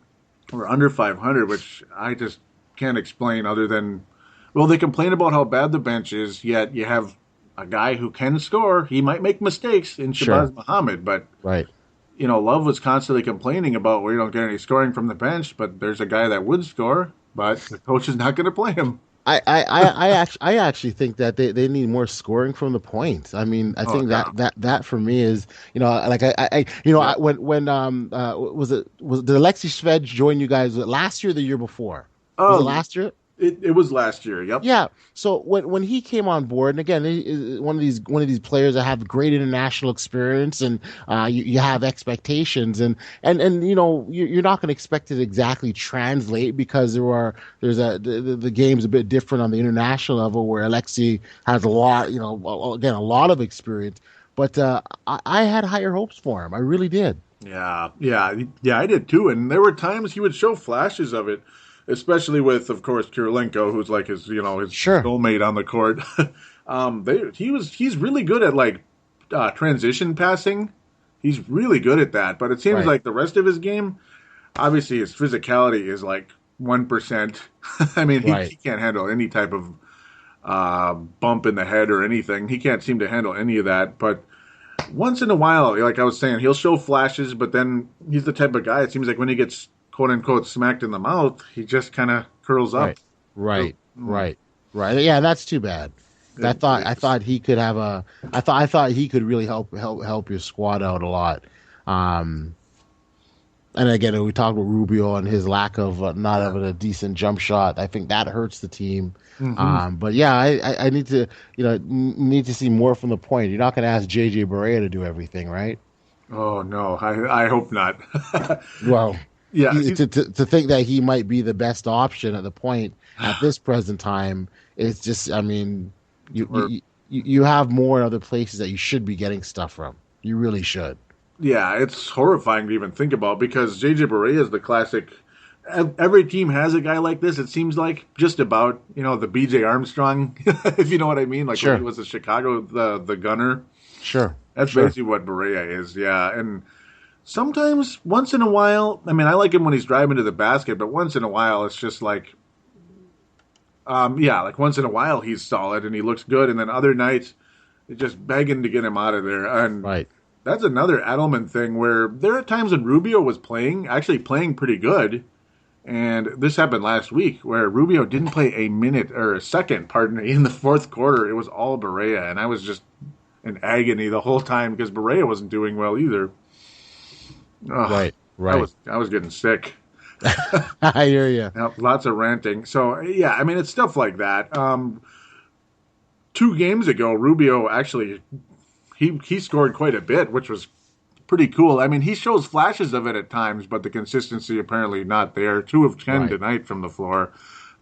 we're under 500, which I just can't explain other than, well, they complain about how bad the bench is, yet you have a guy who can score. He might make mistakes in Sure. Shabazz Muhammad, but Right. Love was constantly complaining about we don't get any scoring from the bench, but there's a guy that would score, but the coach is not going to play him. I actually think that they need more scoring from the point. I mean, I Oh think yeah, that for me is, like yeah. when did Alexi Shved join you guys last year or the year before? Was it Oh, last year? it was last year. Yep. Yeah. So when he came on board, and again, he is one of these players that have great international experience, and you have expectations, and you're not going to expect it to exactly translate because the game's a bit different on the international level where Alexi has a lot, again, a lot of experience. But I had higher hopes for him. I really did. Yeah, yeah, yeah. I did too, and there were times he would show flashes of it, especially with, of course, Kirilenko, who's like his Sure. soulmate on the court. He's really good at like transition passing. He's really good at that, but it seems Right. like the rest of his game, obviously, his physicality is like 1%. I mean, he Right. can't handle any type of bump in the head or anything. He can't seem to handle any of that, but once in a while, like I was saying, he'll show flashes, but then he's the type of guy. It seems like when he gets quote unquote smacked in the mouth, he just kind of curls up. Right. Right. Right. Right. Yeah, that's too bad. It I is. thought he could have I thought he could really help your squad out a lot. Um, and again, we talked about Rubio and his lack of not Yeah. having a decent jump shot. I think that hurts the team. Hmm. But yeah, I need to need to see more from the point. You're not going to ask JJ Barea to do everything, right? Oh no, I hope not. Well, Yeah, he's, to think that he might be the best option at the point at this present time, it's just, I mean, you or you have more other places that you should be getting stuff from. You really should. yeah, it's horrifying to even think about because JJ Barea is the classic. Every team has a guy like this. It seems like just about the BJ Armstrong, if you know what I mean. Like when he Sure, was in Chicago, the gunner. sure, That's sure. basically what Barea is. Yeah, and Sometimes, once in a while, I mean, I like him when he's driving to the basket, but once in a while, it's just like, yeah, like once in a while he's solid and he looks good, and then other nights, it's just begging to get him out of there. And Right. that's another Edelman thing where there are times when Rubio was playing, actually playing pretty good, and this happened last week where Rubio didn't play a minute or a second, pardon me, in the fourth quarter. It was all Barea, and I was just in agony the whole time because Barea wasn't doing well either. Ugh, Right. Right. I was getting sick. I hear you. Yep, lots of ranting. So yeah, I mean it's stuff like that. 2 games ago, Rubio actually he scored quite a bit, which was pretty cool. I mean, he shows flashes of it at times, but the consistency apparently not there. 2 of 10 Right. tonight from the floor.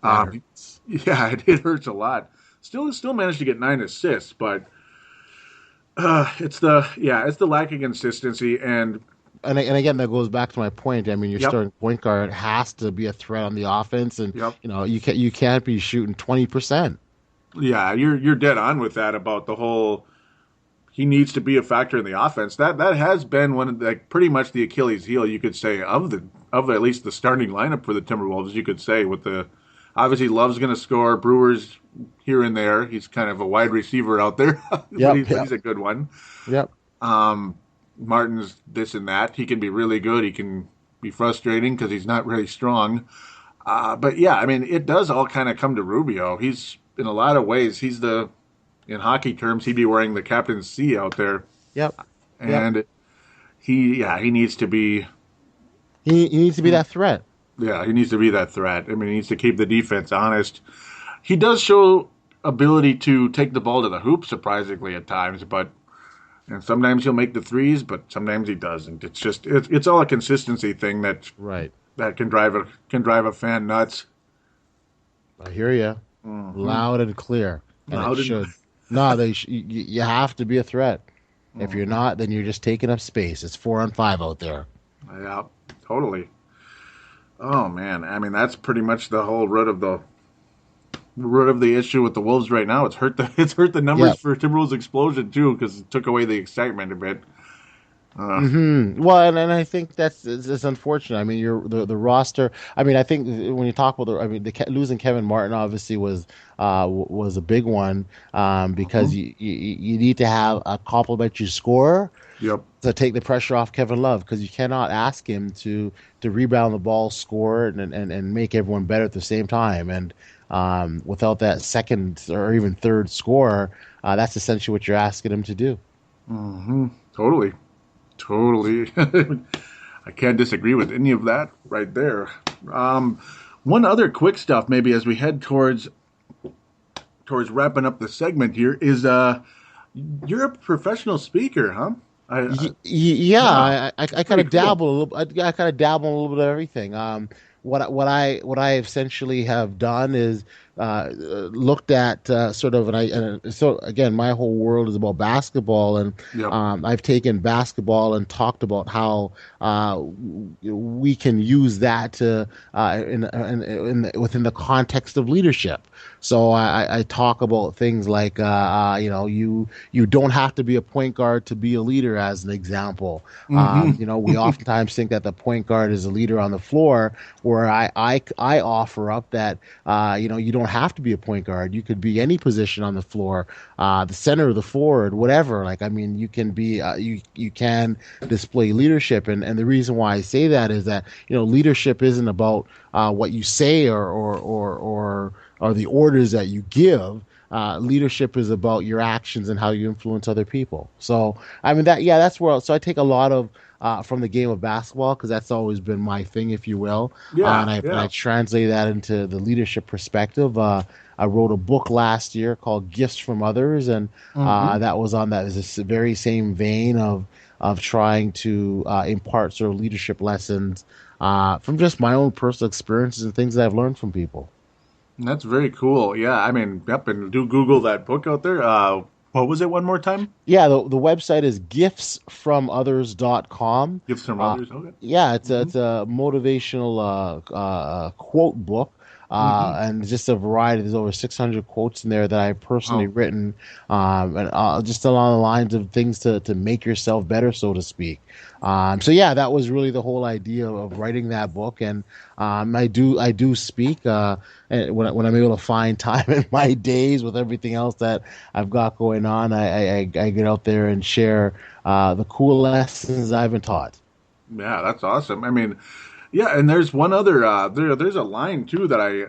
That Um, hurts. yeah, it hurts a lot. Still managed to get 9 assists, but it's the lack of consistency. And And again, that goes back to my point. I mean, your yep, starting point guard has to be a threat on the offense, and yep, you can't be shooting 20%. yeah, you're dead on with that about the whole. He needs to be a factor in the offense. That has been one of like pretty much the Achilles heel, you could say, of at least the starting lineup for the Timberwolves. You could say with the obviously Love's going to score, Brewers here and there. He's kind of a wide receiver out there, but Yep. he's a good one. Yep. Martin's this and that. He can be really good. He can be frustrating because he's not really strong. But yeah, I mean, it does all kind of come to Rubio. He's in a lot of ways, in hockey terms, he'd be wearing the captain's C out there, Yep. Yep. and he needs to be, He needs to be that threat. he needs to be that threat. I mean, he needs to keep the defense honest. He does show ability to take the ball to the hoop surprisingly at times, and sometimes he'll make the threes, but sometimes he doesn't. It's just it's all a consistency thing Right. that can drive a fan nuts. I hear you. Loud and clear. And Loud it and- should. No, you have to be a threat. If Mm-hmm. you're not, then you're just taking up space. It's 4-on-5 out there. Yeah, totally. Oh man, I mean that's pretty much the whole root of the issue with the Wolves right now. It's hurt the numbers Yep. for Timberwolves explosion too because it took away the excitement a bit. Well, and I think it's unfortunate. I mean, the roster. I mean, I think when you talk about losing Kevin Martin obviously was a big one because you need to have a complimentary scorer Yep. to take the pressure off Kevin Love because you cannot ask him to rebound the ball, score, and make everyone better at the same time. And without that second or even third scorer, that's essentially what you're asking him to do. Totally. I can't disagree with any of that right there. One other quick stuff, maybe as we head towards wrapping up the segment here, is you're a professional speper, huh? Yeah, I kind pretty of dabble a little. I kind of dabble in a little bit of everything. What I essentially have done is looked at sort of, so again, my whole world is about basketball, and Yep. I've taken basketball and talked about how we can use that to within the context of leadership. So I talk about things like you don't have to be a point guard to be a leader, as an example. We oftentimes think that the point guard is a leader on the floor, where I offer up that you don't have to be a point guard. You could be any position on the floor, the center, the forward, whatever. Like, I mean, you can be you can display leadership, and the reason why I say that is that leadership isn't about what you say or the orders that you give. Leadership is about your actions and how you influence other people. So I mean that's where. So I take a lot of from the game of basketball because that's always been my thing, if you will. Yeah, and yeah. I translate that into the leadership perspective. I wrote a book last year called Gifts from Others, and that was on that is this very same vein of trying to impart sort of leadership lessons from just my own personal experiences and things that I've learned from people. That's very cool. Yeah, I mean, yep, and do Google that book out there. What was it one more time? Yeah, the website is giftsfromothers.com. Gifts from others. Okay. Yeah, it's a motivational quote book. and just a variety. There's over 600 quotes in there that I've personally written, and just along the lines of things to make yourself better, so to speak. So yeah, that was really the whole idea of writing that book, and I do speak when I'm able to find time in my days with everything else that I've got going on. I get out there and share the cool lessons I've been taught. Yeah, that's awesome. I mean, yeah, and there's one other there's a line too that I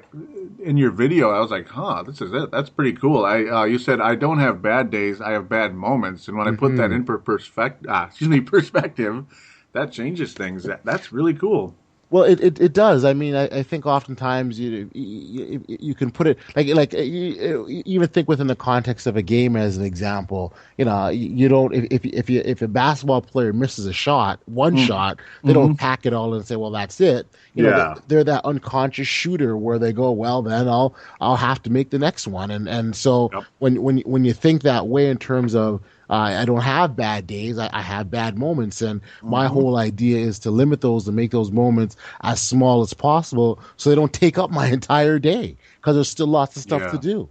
in your video I was like, huh, this is it. That's pretty cool. You said I don't have bad days, I have bad moments, and when I put that in perspective, that changes things. That's really cool. Well, it does. I mean, I think oftentimes you can put it you even think within the context of a game as an example. You don't if a basketball player misses a shot, one shot, they don't pack it all and say, well, that's it. They're that unconscious shooter where they go, well, then I'll have to make the next one. And so when you think that way in terms of I don't have bad days. I have bad moments. And my whole idea is to limit those and make those moments as small as possible so they don't take up my entire day because there's still lots of stuff to do.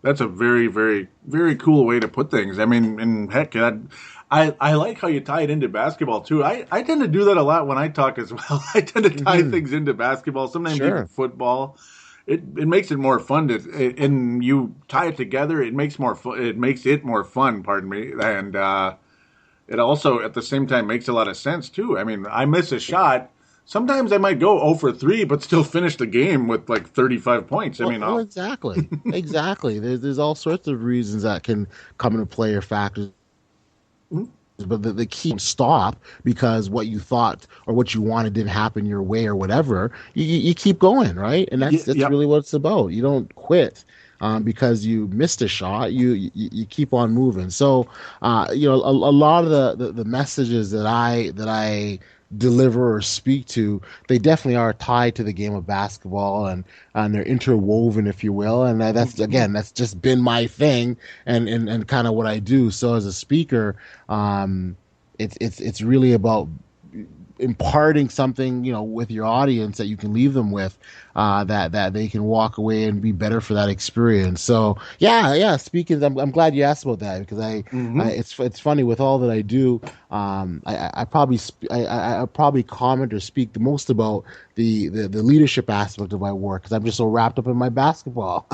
That's a very, very, very cool way to put things. I mean, and heck, I like how you tie it into basketball too. I tend to do that a lot when I talk as well. I tend to tie things into basketball, sometimes even football. It makes it more fun and you tie it together. It makes it more fun. Pardon me, and it also at the same time makes a lot of sense too. I mean, I miss a shot. Sometimes I might go 0 for 3, but still finish the game with like 35 points. Well, exactly, exactly. There's all sorts of reasons that can come into play or factors. But the key don't stop because what you thought or what you wanted didn't happen your way or whatever. You keep going, right? And that's really what it's about. You don't quit because you missed a shot. You keep on moving. So a lot of the messages that I deliver or speak to, they definitely are tied to the game of basketball and they're interwoven, if you will. And that's just been my thing and kind of what I do. So as a speaker, it's really about imparting something, with your audience that you can leave them with, that they can walk away and be better for that experience. So yeah. Speaking, I'm glad you asked about that because it's funny with all that I do. I probably comment or speak the most about the leadership aspect of my work because I'm just so wrapped up in my basketball.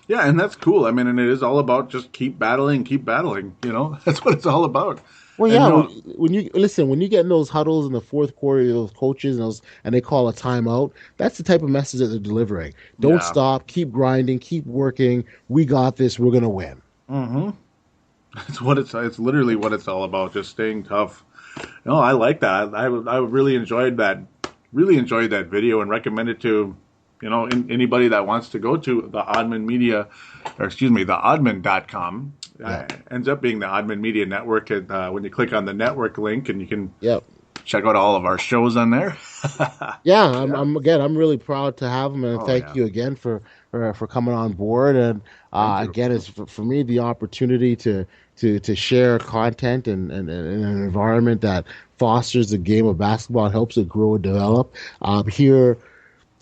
Yeah, and that's cool. I mean, and it is all about just keep battling. That's what it's all about. Well, yeah. When you get in those huddles in the fourth quarter, those coaches and they call a timeout, that's the type of message that they're delivering. Don't stop, keep grinding, keep working. We got this. We're gonna win. It's literally what it's all about. Just staying tough. No, I like that. I really enjoyed that. Really enjoyed that video and recommend it to anybody that wants to go to the Oddman Media, the Oddman.com. Ends up being the Oddman Media Network when you click on the network link, and you can check out all of our shows on there. I'm really proud to have them, and thank you again for coming on board. And again, it's for me the opportunity to share content and an environment that fosters the game of basketball and helps it grow and develop. Here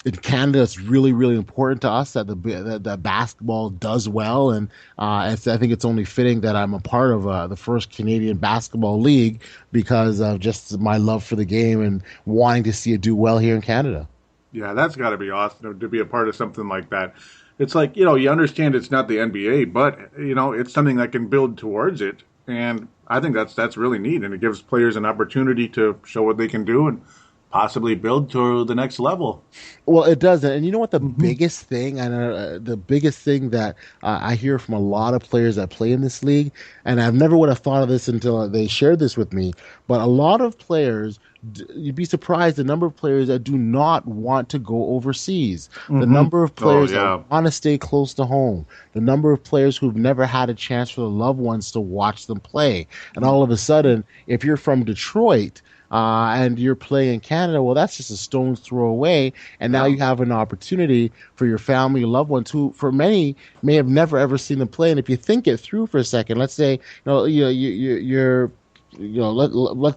in Canada, it's really, really important to us that the basketball does well, and I think it's only fitting that I'm a part of the first Canadian basketball league because of just my love for the game and wanting to see it do well here in Canada. Yeah, that's got to be awesome to be a part of something like that. It's like, you understand it's not the NBA, but it's something that can build towards it, and I think that's really neat, and it gives players an opportunity to show what they can do and possibly build to the next level. Well, it does. And you know what the biggest thing, and the biggest thing that I hear from a lot of players that play in this league, and I've never would have thought of this until they shared this with me, but a lot of players, you'd be surprised the number of players that do not want to go overseas, the number of players that want to stay close to home, the number of players who've never had a chance for the loved ones to watch them play. And all of a sudden, if you're from Detroit, and you're playing in Canada, well, that's just a stone's throw away. And now you have an opportunity for your family, your loved ones, who, for many, may have never ever seen them play. And if you think it through for a second, let's say, let's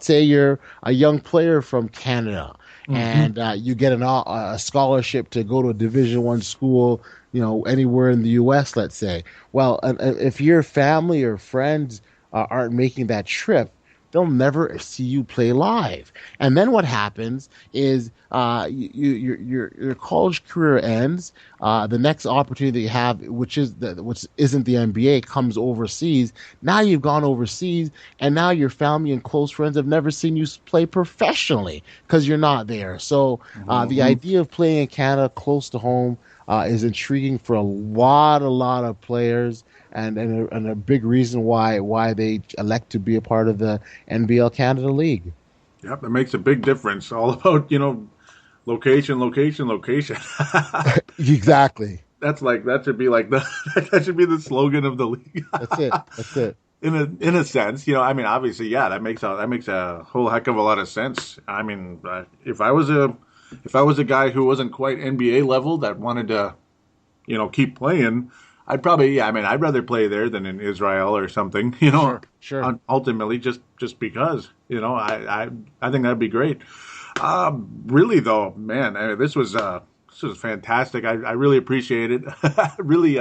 say you're a young player from Canada, and you get a scholarship to go to a Division I school, anywhere in the U.S., let's say. Well, if your family or friends aren't making that trip, they'll never see you play live. And then what happens is your college career ends. The next opportunity that you have, which isn't the NBA, comes overseas. Now you've gone overseas, and now your family and close friends have never seen you play professionally because you're not there. So the idea of playing in Canada close to home is intriguing for a lot of players, and a big reason why they elect to be a part of the NBL Canada League. Yep, that makes a big difference. All about, location. Exactly. That should be that should be the slogan of the league. That's it. In a sense, obviously, yeah, that makes a whole heck of a lot of sense. I mean, if I was a guy who wasn't quite NBA level that wanted to, keep playing, I'd probably, I'd rather play there than in Israel or something, Sure. Ultimately, just because, I think that'd be great. Really though, man, this was fantastic. I really appreciate it. Really,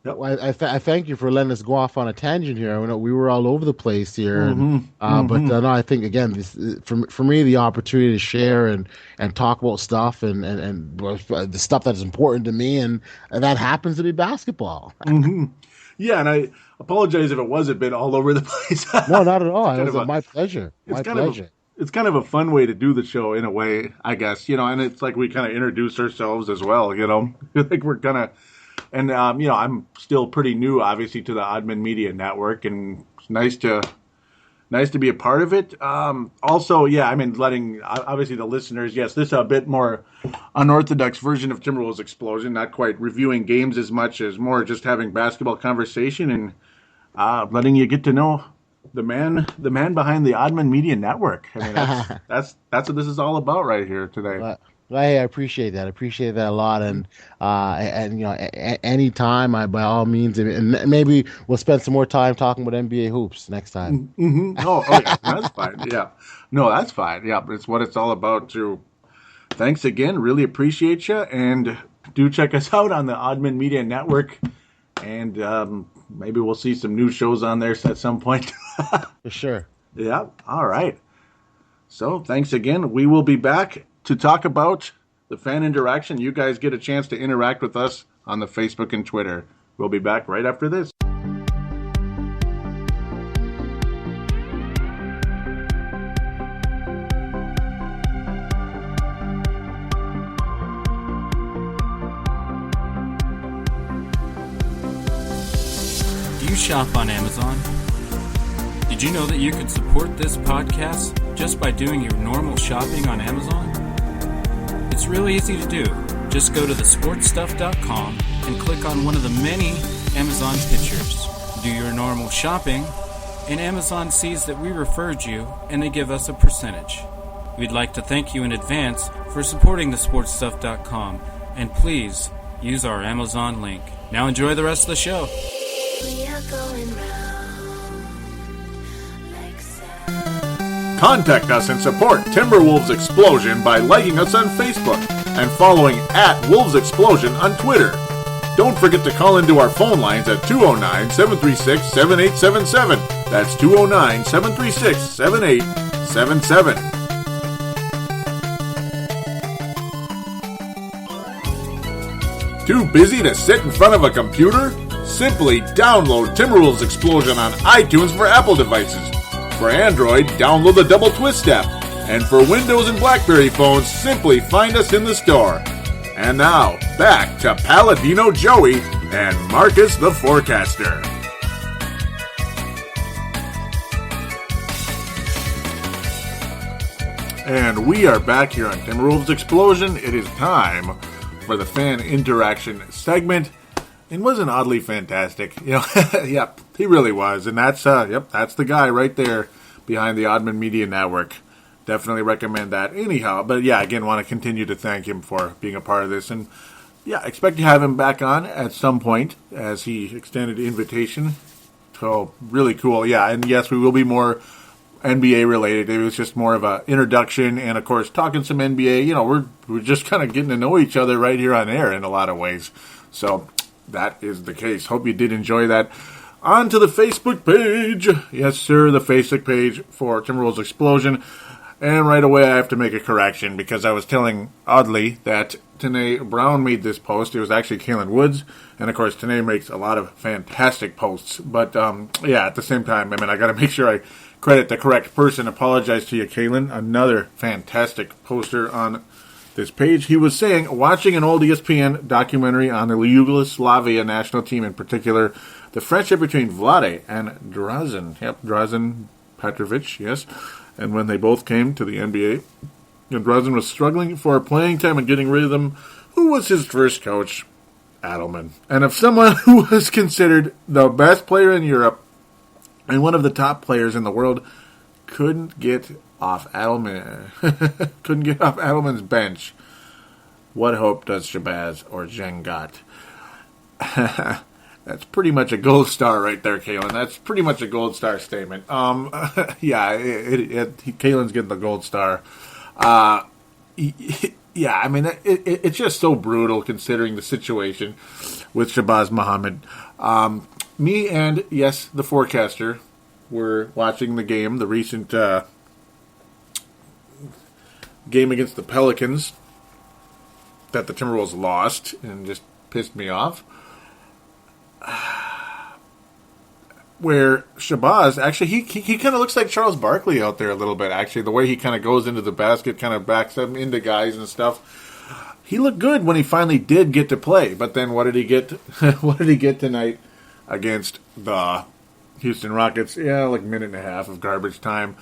Well, I thank you for letting us go off on a tangent here. I know we were all over the place here, but no, I think again, this, for me, the opportunity to share and talk about stuff and the stuff that is important to me, and that happens to be basketball. Yeah, and I apologize if it was a bit all over the place. No, not at all. It was my pleasure. My pleasure. It's kind of a fun way to do the show in a way, I guess, and it's like we kind of introduce ourselves as well, like we're kind of. And, I'm still pretty new, obviously, to the Oddman Media Network, and it's nice to be a part of it. Also, yeah, letting, obviously, the listeners, yes, this is a bit more unorthodox version of Timberwolves Explosion, not quite reviewing games as much as more just having basketball conversation and letting you get to know the man behind the Oddman Media Network. That's what this is all about right here today. I appreciate that. I appreciate that a lot, and any time, by all means, and maybe we'll spend some more time talking about NBA hoops next time. Oh, yeah, that's fine. Yeah, no, that's fine. Yeah, but it's what it's all about. Too. Thanks again. Really appreciate you, and do check us out on the Oddman Media Network, and maybe we'll see some new shows on there at some point. For sure. Yeah. All right. So thanks again. We will be back to talk about the fan interaction. You guys get a chance to interact with us on the Facebook and Twitter. We'll be back right after this. Do you shop on Amazon? Did you know that you could support this podcast just by doing your normal shopping on Amazon? It's really easy to do. Just go to thesportstuff.com and click on one of the many Amazon pictures. Do your normal shopping, and Amazon sees that we referred you, and they give us a percentage. We'd like to thank you in advance for supporting thesportstuff.com, and please use our Amazon link. Now enjoy the rest of the show. We are going round like Contact us and support Timberwolves Explosion by liking us on Facebook and following @Wolves Explosion on Twitter. Don't forget to call into our phone lines at 209-736-7877. That's 209-736-7877. Too busy to sit in front of a computer? Simply download Timberwolves Explosion on iTunes for Apple devices. For Android, download the Double Twist app. And for Windows and BlackBerry phones, simply find us in the store. And now, back to Paladino Joey and Marcus the Forecaster. And we are back here on Timberwolves Explosion. It is time for the fan interaction segment. And wasn't Audley fantastic? Yep, he really was. And that's that's the guy right there behind the Oddman Media Network. Definitely recommend that. Anyhow, but yeah, again, want to continue to thank him for being a part of this. And yeah, expect to have him back on at some point as he extended the invitation. So really cool. Yeah, and yes, we will be more NBA related. It was just more of an introduction, and of course, talking some NBA. You know, we're just kind of getting to know each other right here on air in a lot of ways. So that is the case. Hope you did enjoy that. On to the Facebook page. Yes, sir, the Facebook page for Timberwolves Explosion. And right away, I have to make a correction because I was telling Audley that Tanae Brown made this post. It was actually Kalen Woods. And, of course, Tanae makes a lot of fantastic posts. But, yeah, at the same time, I mean, I got to make sure I credit the correct person. Apologize to you, Kalen. Another fantastic poster on this page. He was saying, watching an old ESPN documentary on the Yugoslavia national team in particular, the friendship between Vlade and Drazen. Yep, Drazen Petrovic, yes. And when they both came to the NBA, and Drazen was struggling for playing time and getting rid of them, who was his first coach? Adelman. And if someone who was considered the best player in Europe and one of the top players in the world couldn't get off Adelman's bench, what hope does Shabazz or Zheng got? That's pretty much a gold star right there, Kalen. That's pretty much a gold star statement. Yeah, Kalen's getting the gold star. Yeah, I mean, it's just so brutal considering the situation with Shabazz Muhammad. Me and, yes, the forecaster were watching the game, the recent game against the Pelicans that the Timberwolves lost and just pissed me off. Where Shabazz, actually, he kind of looks like Charles Barkley out there a little bit, actually. The way he kind of goes into the basket, kind of backs them into guys and stuff. He looked good when he finally did get to play. But then what did he get? What did he get tonight against the Houston Rockets? Yeah, like a minute and a half of garbage time.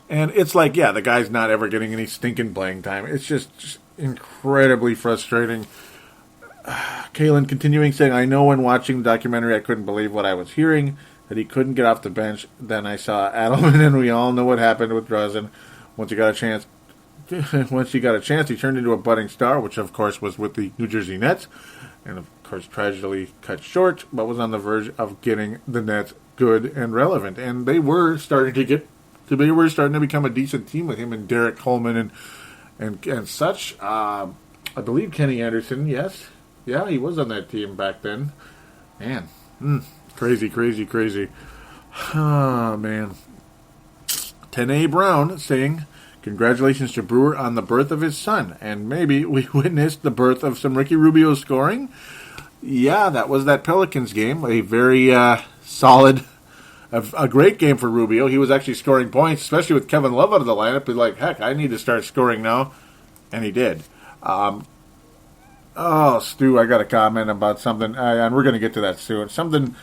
And it's like, yeah, the guy's not ever getting any stinking playing time. It's just incredibly frustrating. Kalen continuing saying, I know when watching the documentary I couldn't believe what I was hearing, that he couldn't get off the bench. Then I saw Adelman, and we all know what happened with Drazen. Once he got a chance, he turned into a budding star, which of course was with the New Jersey Nets, and of course tragically cut short, but was on the verge of getting the Nets good and relevant. And they were starting to become a decent team with him and Derek Coleman and such. I believe Kenny Anderson, yes. Yeah, he was on that team back then. Man, crazy. Oh, man. Tanae Brown saying, congratulations to Brewer on the birth of his son. And maybe we witnessed the birth of some Ricky Rubio scoring. Yeah, that was that Pelicans game. A very solid, a great game for Rubio. He was actually scoring points, especially with Kevin Love out of the lineup. He's like, heck, I need to start scoring now. And he did. Oh, Stu, I got a comment about something, and we're going to get to that soon. Something,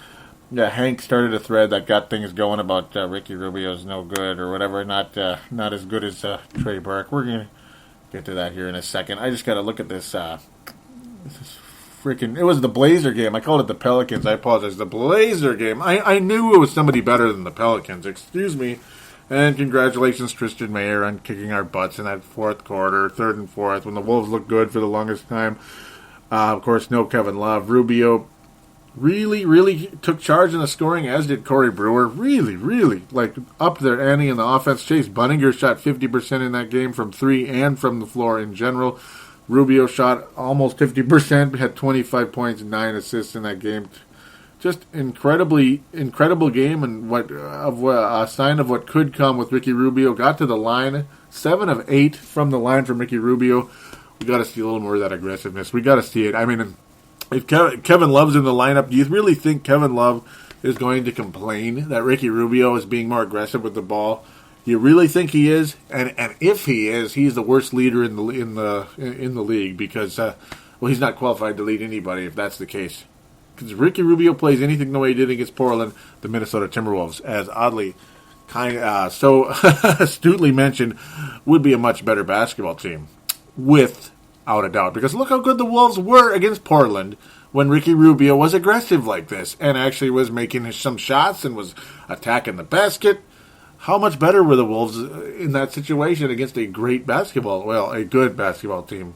yeah, Hank started a thread that got things going about Ricky Rubio's no good or whatever, not as good as Trey Burke. We're going to get to that here in a second. I just got to look at this freaking, it was the Blazer game. I called it the Pelicans. I apologize. The Blazer game. I knew it was somebody better than the Pelicans. Excuse me. And congratulations, Tristan Mayer, on kicking our butts in that fourth quarter, third and fourth, when the Wolves looked good for the longest time. Of course, no Kevin Love. Rubio really took charge in the scoring, as did Corey Brewer. Really, like, up their ante in the offense. Chase Bunninger shot 50% in that game from three and from the floor in general. Rubio shot almost 50%, had 25 points and 9 assists in that game. Just incredible game, and a sign of what could come with Ricky Rubio. Got to the line, 7 of 8 from the line from Ricky Rubio. We got to see a little more of that aggressiveness. We got to see it. I mean, if Kevin Love's in the lineup, do you really think Kevin Love is going to complain that Ricky Rubio is being more aggressive with the ball? You really think he is? And if he is, he's the worst leader in the league because he's not qualified to lead anybody if that's the case. Because Ricky Rubio plays anything the way he did against Portland, the Minnesota Timberwolves, as oddly so astutely mentioned, would be a much better basketball team, without a doubt. Because look how good the Wolves were against Portland when Ricky Rubio was aggressive like this and actually was making some shots and was attacking the basket. How much better were the Wolves in that situation against a good basketball team?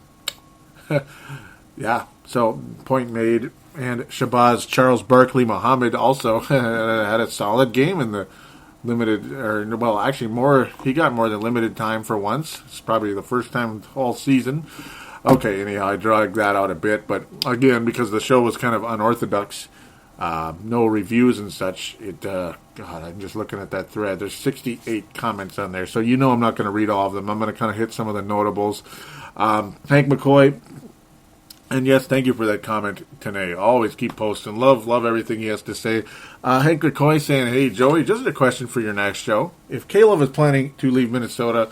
Yeah, so point made. And Shabazz Charles Barkley Muhammad also had a solid game in the limited, or well, actually more. He got more than limited time for once. It's probably the first time all season. Okay, anyhow, I dragged that out a bit, but again, because the show was kind of unorthodox, no reviews and such. God, I'm just looking at that thread. There's 68 comments on there, so you know I'm not going to read all of them. I'm going to kind of hit some of the notables. Hank McCoy. And yes, thank you for that comment, Tanae. Always keep posting. Love everything he has to say. Hank McCoy saying, hey, Joey, just a question for your next show. If Caleb is planning to leave Minnesota,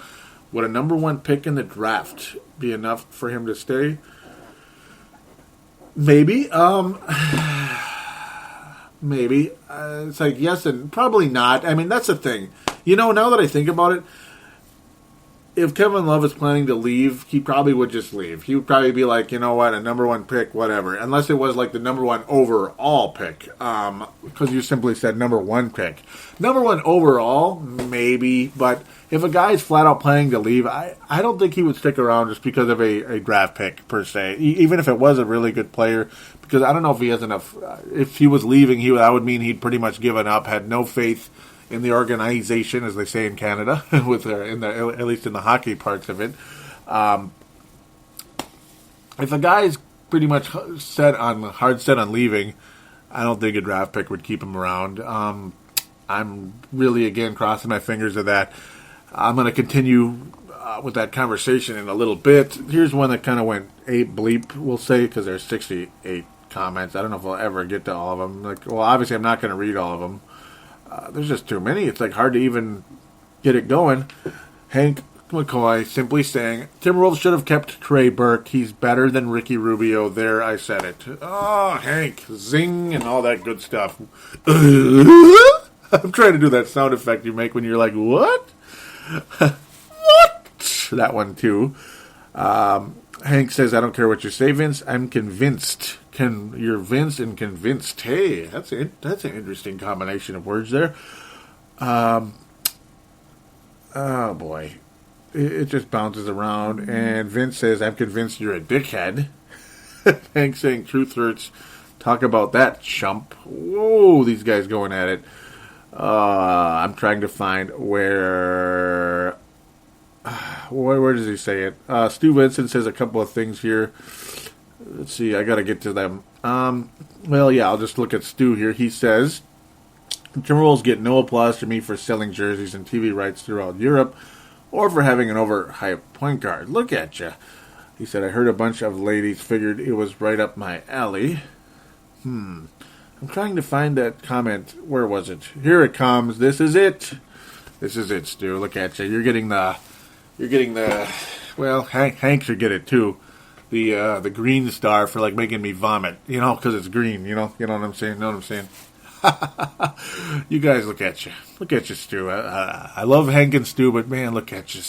would a number 1 pick in the draft be enough for him to stay? Maybe. Maybe. It's like yes and probably not. I mean, that's the thing. You know, now that I think about it, if Kevin Love is planning to leave, he probably would just leave. He would probably be like, you know what, a number 1 pick, whatever. Unless it was like the number 1 overall pick. Because you simply said number 1 pick. Number 1 overall, maybe. But if a guy's flat out planning to leave, I don't think he would stick around just because of a draft pick, per se. Even if it was a really good player. Because I don't know if he has enough. If he was leaving, that would mean he'd pretty much given up, had no faith in the organization, as they say in Canada, at least in the hockey parts of it. If a guy's pretty much hard set on leaving, I don't think a draft pick would keep him around. I'm really, again, crossing my fingers at that. I'm going to continue with that conversation in a little bit. Here's one that kind of went 8 bleep, we'll say, because there's 68 comments. I don't know if I'll ever get to all of them. Obviously, I'm not going to read all of them. There's just too many. It's hard to even get it going. Hank McCoy simply saying, Timberwolves should have kept Trey Burke. He's better than Ricky Rubio. There, I said it. Oh, Hank, zing, and all that good stuff. I'm trying to do that sound effect you make when you're like, what? What? That one, too. Hank says, I don't care what you say, Vince. I'm convinced. You're Vince and convinced. Hey, that's an interesting combination of words there. Oh, boy. It just bounces around. And Vince says, I'm convinced you're a dickhead. Hank saying, truth hurts. Talk about that, chump. Whoa, these guys going at it. I'm trying to find where does he say it? Stu Vincent says a couple of things here. Let's see, I got to get to them. I'll just look at Stu here. He says, Timberwolves get no applause from me for selling jerseys and TV rights throughout Europe or for having an overhyped point guard. Look at you. He said, I heard a bunch of ladies figured it was right up my alley. I'm trying to find that comment. Where was it? Here it comes. This is it. This is it, Stu. Look at you. You're getting the, well, Hank should get it too. The green star for making me vomit, because it's green, you know what I'm saying? You guys, look at you, Stu. I love Hank and Stu, but man, look at you.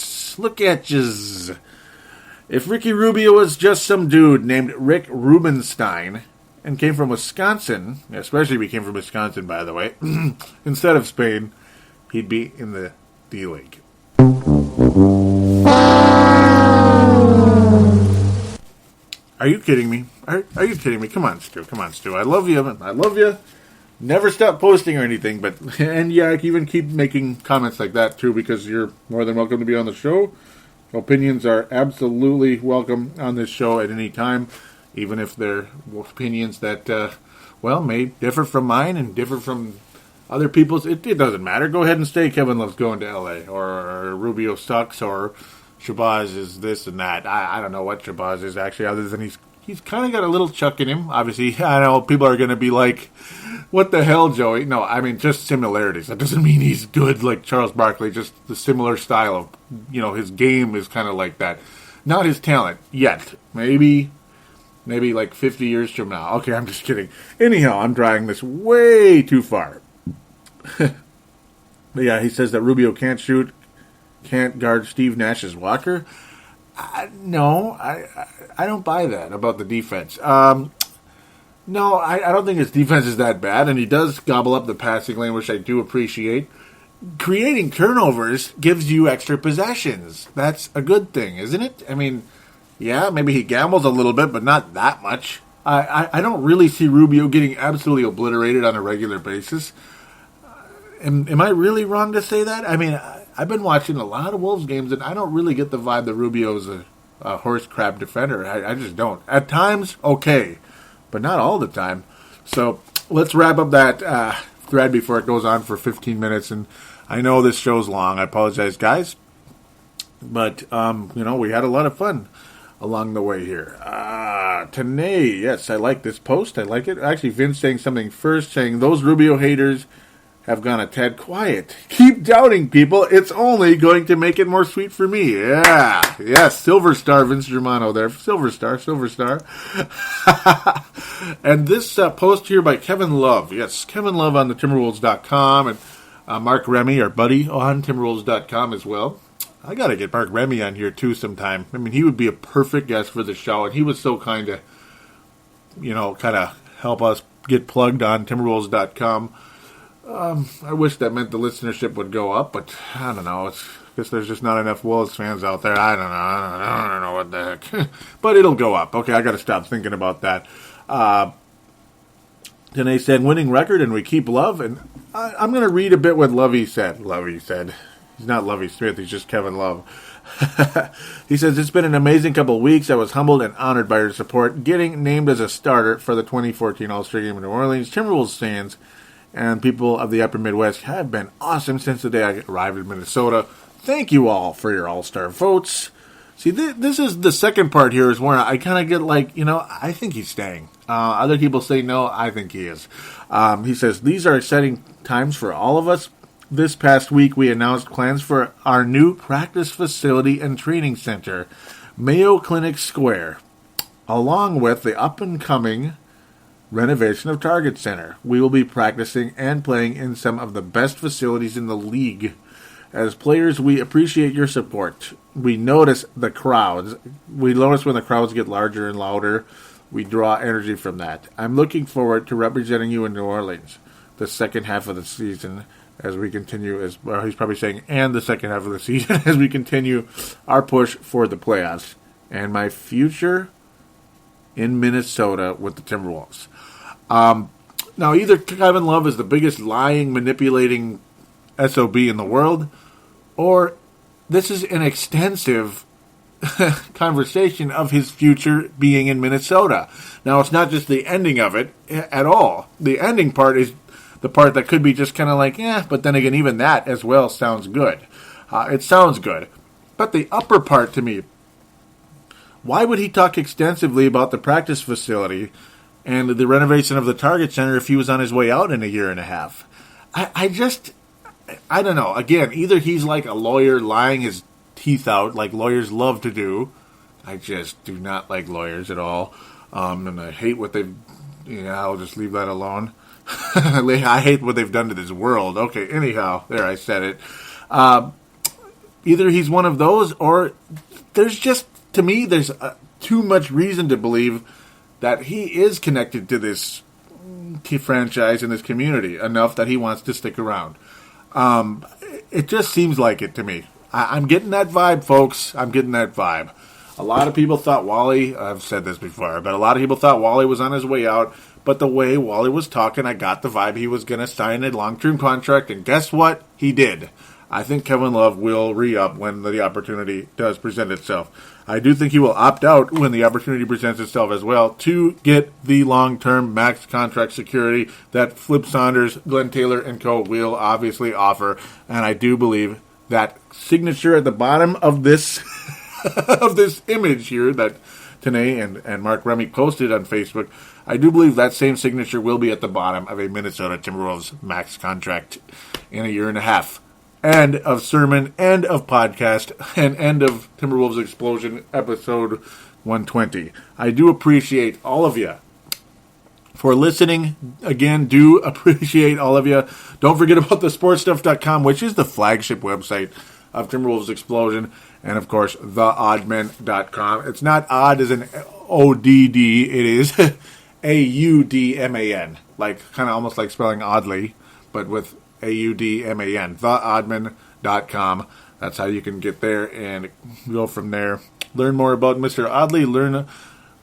If Ricky Rubio was just some dude named Rick Rubenstein and came from Wisconsin, especially if he came from Wisconsin, by the way, instead of Spain, he'd be in the D-League. Are you kidding me? Are you kidding me? Come on, Stu. I love you. Never stop posting or anything, and I even keep making comments like that too, because you're more than welcome to be on the show. Opinions are absolutely welcome on this show at any time, even if they're opinions that, may differ from mine and differ from other people's. It doesn't matter. Go ahead and say Kevin Love's going to L.A. or Rubio sucks or Shabazz is this and that. I don't know what Shabazz is actually, other than he's kind of got a little chuck in him. Obviously, I know people are going to be like, what the hell, Joey? No, I mean, just similarities. That doesn't mean he's good like Charles Barkley, just the similar style of, his game is kind of like that. Not his talent yet. Maybe 50 years from now. Okay, I'm just kidding. Anyhow, I'm dragging this way too far. But yeah, he says that Rubio can't shoot, can't guard Steve Nash's Walker. No, I don't buy that about the defense. No, I don't think his defense is that bad, and he does gobble up the passing lane, which I do appreciate. Creating turnovers gives you extra possessions. That's a good thing, isn't it? I mean, yeah, maybe he gambles a little bit, but not that much. I don't really see Rubio getting absolutely obliterated on a regular basis. am I really wrong to say that? I mean, I've been watching a lot of Wolves games, and I don't really get the vibe that Rubio's a horse crap defender. I just don't. At times, okay, but not all the time. So let's wrap up that thread before it goes on for 15 minutes. And I know this show's long. I apologize, guys. But, we had a lot of fun along the way here. Tanae, yes, I like this post. I like it. Actually, Vince saying something first, saying those Rubio haters have gone a tad quiet. Keep doubting, people. It's only going to make it more sweet for me. Yeah. Yes, Silver Star, Vince Germano there. Silver Star. And this post here by Kevin Love. Yes, Kevin Love on the Timberwolves.com and Mark Remy, our buddy, on Timberwolves.com as well. I got to get Mark Remy on here, too, sometime. I mean, he would be a perfect guest for the show, and he was so kind to, help us get plugged on Timberwolves.com. I wish that meant the listenership would go up, but I don't know. I guess there's just not enough Wolves fans out there. I don't know what the heck. But it'll go up. Okay, I got to stop thinking about that. Danae said, winning record, and we keep Love. And I'm going to read a bit what Lovey said. He's not Lovey Smith, he's just Kevin Love. He says, it's been an amazing couple of weeks. I was humbled and honored by your support. Getting named as a starter for the 2014 All-Star Game in New Orleans, Timberwolves fans and people of the Upper Midwest have been awesome since the day I arrived in Minnesota. Thank you all for your all-star votes. See, this is the second part here is where I kind of get I think he's staying. Other people say no, I think he is. He says, these are exciting times for all of us. This past week, we announced plans for our new practice facility and training center, Mayo Clinic Square, along with the up-and-coming renovation of Target Center. We will be practicing and playing in some of the best facilities in the league. As players, we appreciate your support. We notice the crowds. We notice when the crowds get larger and louder. We draw energy from that. I'm looking forward to representing you in New Orleans the second half of the season as we continue, he's probably saying, and the second half of the season as we continue our push for the playoffs. And my future in Minnesota with the Timberwolves. Now, either Kevin Love is the biggest lying, manipulating SOB in the world, or this is an extensive conversation of his future being in Minnesota. Now, it's not just the ending of it at all. The ending part is the part that could be just kind of but then again, even that as well sounds good. It sounds good. But the upper part to me, why would he talk extensively about the practice facility and the renovation of the Target Center if he was on his way out in a year and a half? I don't know. Again, either he's like a lawyer lying his teeth out like lawyers love to do. I just do not like lawyers at all. And I hate what they've... I'll just leave that alone. I hate what they've done to this world. Okay, anyhow, there, I said it. Either he's one of those, or there's just, to me, there's too much reason to believe that he is connected to this franchise and this community enough that he wants to stick around. It just seems like it to me. I'm getting that vibe, folks. I'm getting that vibe. A lot of people thought Wally, I've said this before, but a lot of people thought Wally was on his way out. But the way Wally was talking, I got the vibe he was going to sign a long-term contract. And guess what? He did. I think Kevin Love will re-up when the opportunity does present itself. I do think he will opt out when the opportunity presents itself as well to get the long-term max contract security that Flip Saunders, Glenn Taylor, and co. will obviously offer. And I do believe that signature at the bottom of this of this image here that Tanae and Mark Remy posted on Facebook, I do believe that same signature will be at the bottom of a Minnesota Timberwolves max contract in a year and a half. End of sermon, end of podcast, and end of Timberwolves Explosion episode 120. I do appreciate all of you for listening. Again, do appreciate all of you. Don't forget about the sportstuff.com, which is the flagship website of Timberwolves Explosion. And, of course, theoddman.com. It's not odd as an O-D-D. It is A-U-D-M-A-N. Like, kind of almost like spelling oddly, but with A-U-D-M-A-N. Theoddman.com. That's how you can get there and go from there. Learn more about Mr. Audley. Learn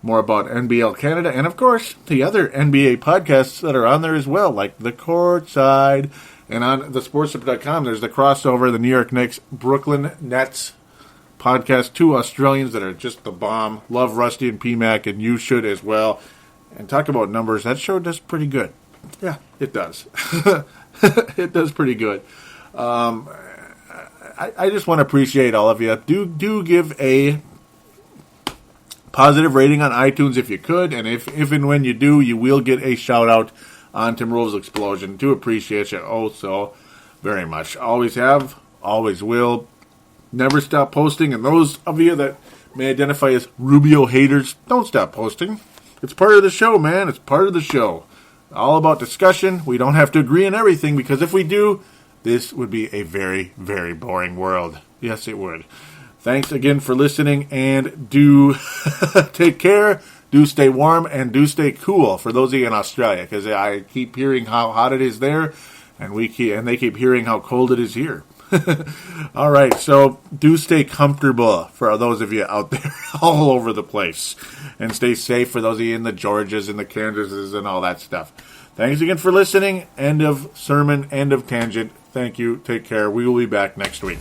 more about NBL Canada. And, of course, the other NBA podcasts that are on there as well, like The Courtside And on thesportsup.com, there's the crossover, the New York Knicks, Brooklyn Nets podcast. Two Australians that are just the bomb. Love Rusty and PMAC, and you should as well. And talk about numbers, that show does pretty good. Yeah, it does. It does pretty good. I just want to appreciate all of you. Do give a positive rating on iTunes if you could, and if and when you do, you will get a shout out on Timberwolves Explosion. Do appreciate you oh so very much. Always have, always will. Never stop posting, and those of you that may identify as Rubio haters, don't stop posting. It's part of the show, man. It's part of the show. All about discussion. We don't have to agree on everything, because if we do, this would be a very, very boring world. Yes, it would. Thanks again for listening, and do take care, do stay warm, and do stay cool for those of you in Australia, because I keep hearing how hot it is there, and they keep hearing how cold it is here. All right, so do stay comfortable for those of you out there all over the place, and stay safe for those of you in the Georgias and the Kansases and all that stuff. Thanks again for listening. End of sermon, end of tangent. Thank you. Take care. We will be back next week.